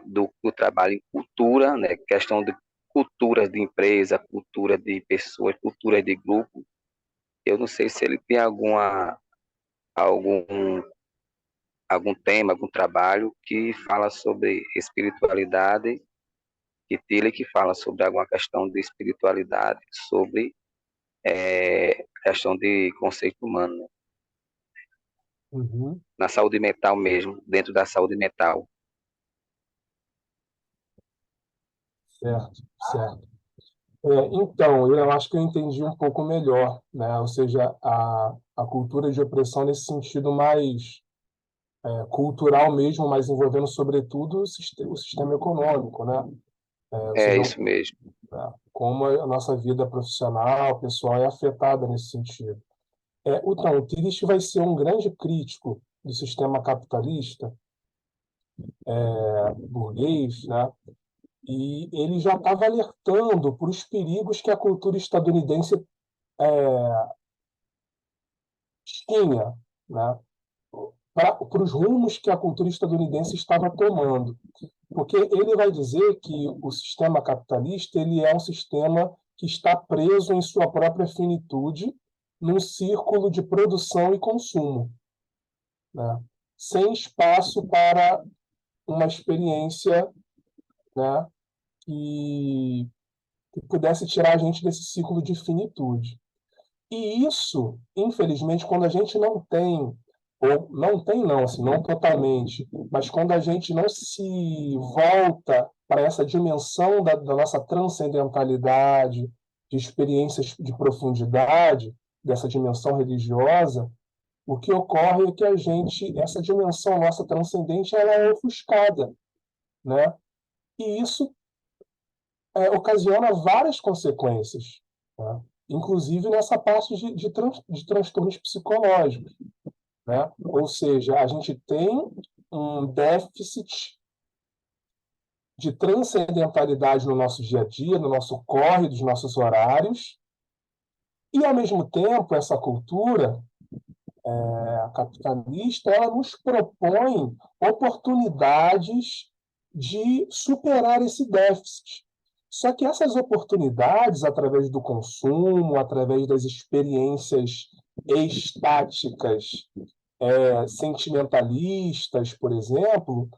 do trabalho em cultura, né? Questão de culturas de empresa, cultura de pessoas, culturas de grupo. Eu não sei se ele tem algum, algum tema, algum trabalho que fala sobre espiritualidade, que tira que fala sobre alguma questão de espiritualidade, sobre questão de conceito humano, né? Uhum. Na saúde mental mesmo, dentro da saúde mental. Certo, certo. Então, eu acho que eu entendi um pouco melhor, né? Ou seja, a cultura de opressão nesse sentido mais cultural mesmo, mas envolvendo sobretudo o sistema econômico, né? Ou É seja, isso mesmo. como a nossa vida profissional, pessoal é afetada nesse sentido. Então, o Tillich vai ser um grande crítico do sistema capitalista, burguês, né? E ele já estava alertando para os perigos que a cultura estadunidense tinha, né? Para os rumos que a cultura estadunidense estava tomando. Porque ele vai dizer que o sistema capitalista ele é um sistema que está preso em sua própria finitude, num círculo de produção e consumo, né? Sem espaço para uma experiência, né, que, que pudesse tirar a gente desse ciclo de finitude. E isso, infelizmente, quando a gente não tem, ou não tem não, assim, não totalmente, mas quando a gente não se volta para essa dimensão da nossa transcendentalidade, de experiências de profundidade, dessa dimensão religiosa, o que ocorre é que a gente, essa dimensão nossa transcendente, ela é ofuscada, né? E isso ocasiona várias consequências, né? Inclusive nessa parte de transtornos psicológicos, né? Ou seja, a gente tem um déficit de transcendentalidade no nosso dia a dia, no nosso corre, dos nossos horários, e ao mesmo tempo essa cultura capitalista ela nos propõe oportunidades de superar esse déficit. Só que essas oportunidades, através do consumo, através das experiências estáticas, sentimentalistas, por exemplo,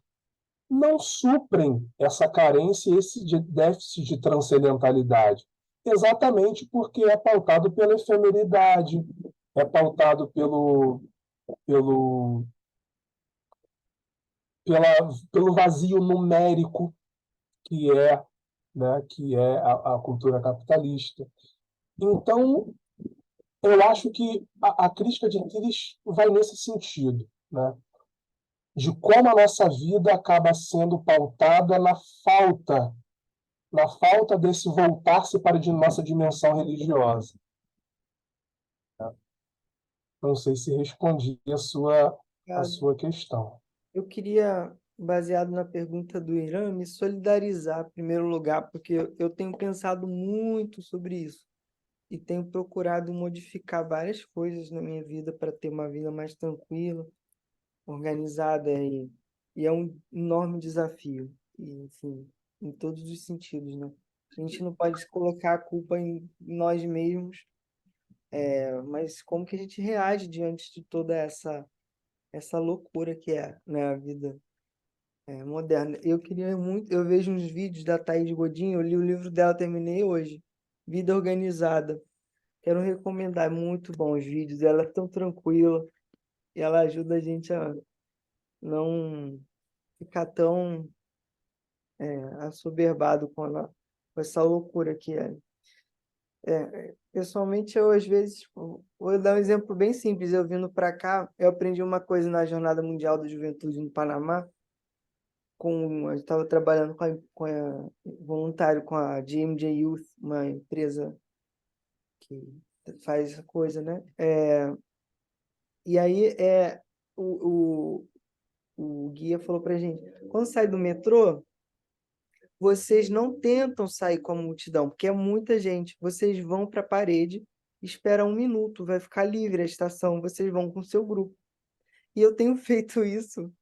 não suprem essa carência, esse déficit de transcendentalidade. Exatamente porque é pautado pela efemeridade, é pautado pelo, pelo vazio numérico que é, né, que é a cultura capitalista. Então, eu acho que a crítica de Tillich vai nesse sentido, né, de como a nossa vida acaba sendo pautada na falta desse voltar-se para a nossa dimensão religiosa. Não sei se respondi a Obrigado. sua questão. Eu queria, baseado na pergunta do Irã, me solidarizar, em primeiro lugar, porque eu tenho pensado muito sobre isso e tenho procurado modificar várias coisas na minha vida para ter uma vida mais tranquila, organizada e é um enorme desafio, e, enfim, em todos os sentidos, né? A gente não pode colocar a culpa em nós mesmos, mas como que a gente reage diante de toda essa loucura que é, né, a vida moderna. Eu queria muito, eu vejo uns vídeos da Thaís Godinho, eu li o livro dela, terminei hoje, Vida Organizada. Quero recomendar, é muito bom os vídeos, ela é tão tranquila e ela ajuda a gente a não ficar tão assoberbado com essa loucura que é. Pessoalmente, eu às vezes, tipo, vou dar um exemplo bem simples. Eu vindo para cá, eu aprendi uma coisa na Jornada Mundial da Juventude no Panamá, eu estava trabalhando voluntário com a GMJ Youth, uma empresa que faz essa coisa, né? E aí o, o guia falou pra gente, quando sai do metrô, vocês não tentam sair com a multidão, porque é muita gente. Vocês vão para a parede, espera 1 minuto, vai ficar livre a estação, vocês vão com o seu grupo. E eu tenho feito isso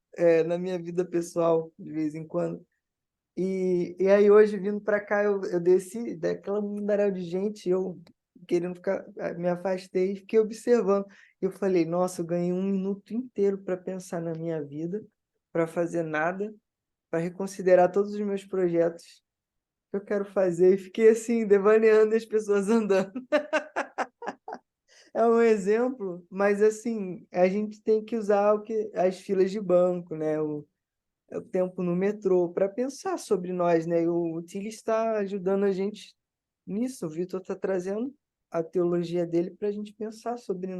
na minha vida pessoal, de vez em quando. E aí hoje, vindo para cá, eu desci daquela mundaréu de gente, eu querendo ficar, me afastei e fiquei observando. Eu falei, nossa, eu ganhei 1 minuto inteiro para pensar na minha vida, para fazer nada, para reconsiderar todos os meus projetos que eu quero fazer. E fiquei assim, devaneando as pessoas andando. É um exemplo, mas assim, a gente tem que usar as filas de banco, né? O tempo no metrô, para pensar sobre nós, né? E o Tilly está ajudando a gente nisso. O Vitor está trazendo a teologia dele para a gente pensar sobre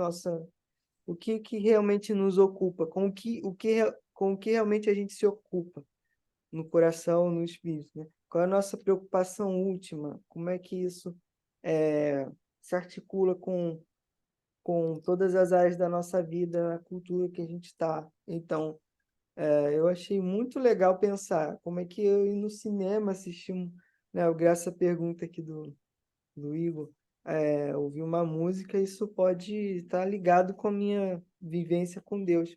o que realmente nos ocupa, com o que realmente a gente se ocupa no coração, no espírito, né? Qual é a nossa preocupação última? Como é que isso se articula com todas as áreas da nossa vida, a cultura que a gente está? Então, eu achei muito legal pensar como é que eu ir no cinema assistir né, graças à pergunta aqui do Igor, ouvir uma música, isso pode estar ligado com a minha vivência com Deus,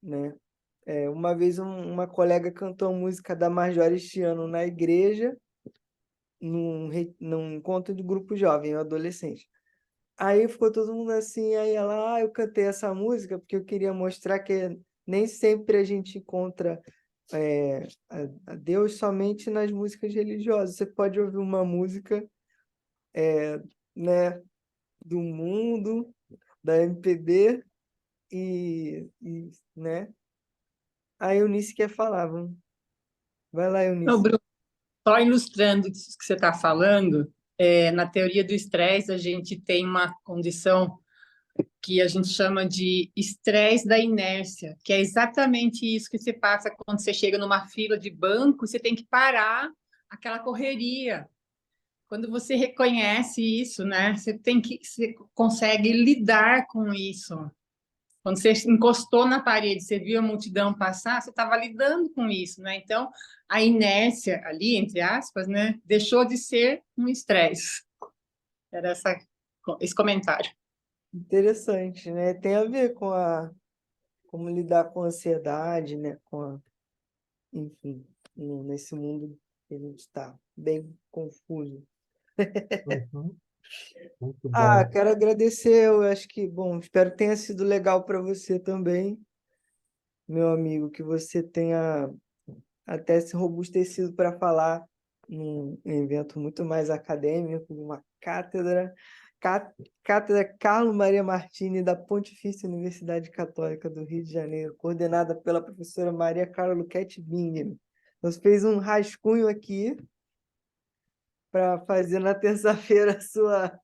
né? Uma vez uma colega cantou a música da Marjorie este ano na igreja, num encontro de grupo jovem, adolescente. Aí ficou todo mundo assim, aí ela, eu cantei essa música porque eu queria mostrar que nem sempre a gente encontra a Deus somente nas músicas religiosas. Você pode ouvir uma música, né, do mundo, da MPB, né? A Eunice quer falar, vamos. Vai lá, Não, Eunice. Bruno, só ilustrando isso que você está falando, na teoria do estresse, a gente tem uma condição que a gente chama de estresse da inércia, que é exatamente isso que você passa quando você chega numa fila de banco, você tem que parar aquela correria. Quando você reconhece isso, né, você consegue lidar com isso. Quando você encostou na parede, você viu a multidão passar, você estava lidando com isso, né? Então, a inércia ali, entre aspas, né, deixou de ser um estresse. Era esse comentário. Interessante, né? Tem a ver com como lidar com a ansiedade, né? Enfim, nesse mundo que a gente está bem confuso. Uhum. Muito Ah, bom. quero agradecer. Eu acho que, bom, espero que tenha sido legal para você também, meu amigo, que você tenha até se robustecido para falar num evento muito mais acadêmico, uma cá- cátedra Carlo Maria Martini, da Pontifícia Universidade Católica do Rio de Janeiro, coordenada pela professora Maria Carla Luquete Binger. Nós fez um rascunho aqui para fazer na terça-feira a sua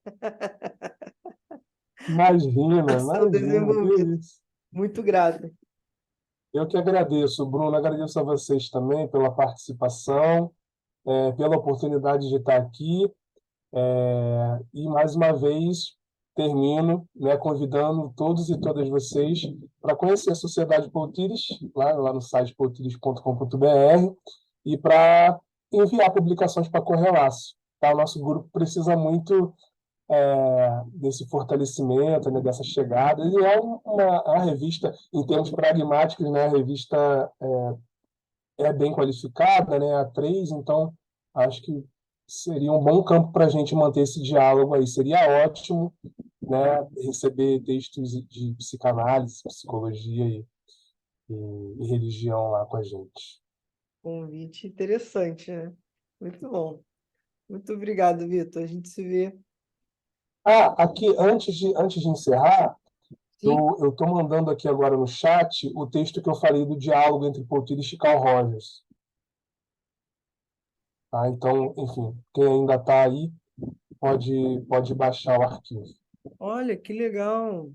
Imagina, ação imagina, que desenvolvida. isso. Muito grato. Eu que agradeço, Bruno, agradeço a vocês também pela participação, pela oportunidade de estar aqui, e mais uma vez termino, né, convidando todos e todas vocês para conhecer a Sociedade Poutiris, lá no site poutiris.com.br, e para enviar publicações para Correlaço. Tá? O nosso grupo precisa muito desse fortalecimento, né, dessa chegada. E é uma revista, em termos pragmáticos, né, a revista é bem qualificada, né, a três, então acho que seria um bom campo para a gente manter esse diálogo aí. Seria ótimo, né, receber textos de psicanálise, psicologia e religião lá com a gente. Convite interessante, né? Muito bom. Muito obrigado, Vitor. A gente se vê. Aqui, antes de encerrar, Sim. eu estou mandando aqui agora no chat o texto que eu falei do diálogo entre Poutiris e Carl Rogers. Tá? Então, enfim, quem ainda está aí pode baixar o arquivo. Olha, que legal.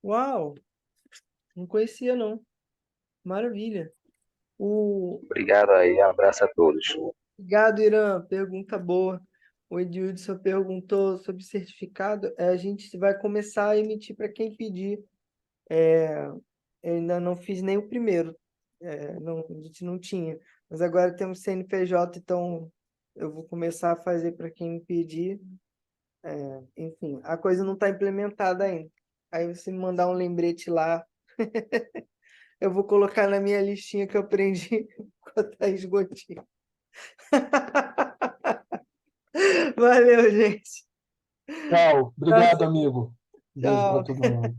Uau, não conhecia, não. Maravilha. Obrigado aí, abraço a todos. Obrigado, Irã. Pergunta boa. O Edilson perguntou sobre certificado. A gente vai começar a emitir para quem pedir. Eu ainda não fiz nem o primeiro. A gente não tinha. Mas agora temos CNPJ, então eu vou começar a fazer para quem me pedir. Enfim, a coisa não está implementada ainda. Aí você me mandar um lembrete lá. Eu vou colocar na minha listinha que eu aprendi com a Thaís Gotinha. Valeu, gente. Tchau. Obrigado, amigo. Beijo para Tchau. todo mundo.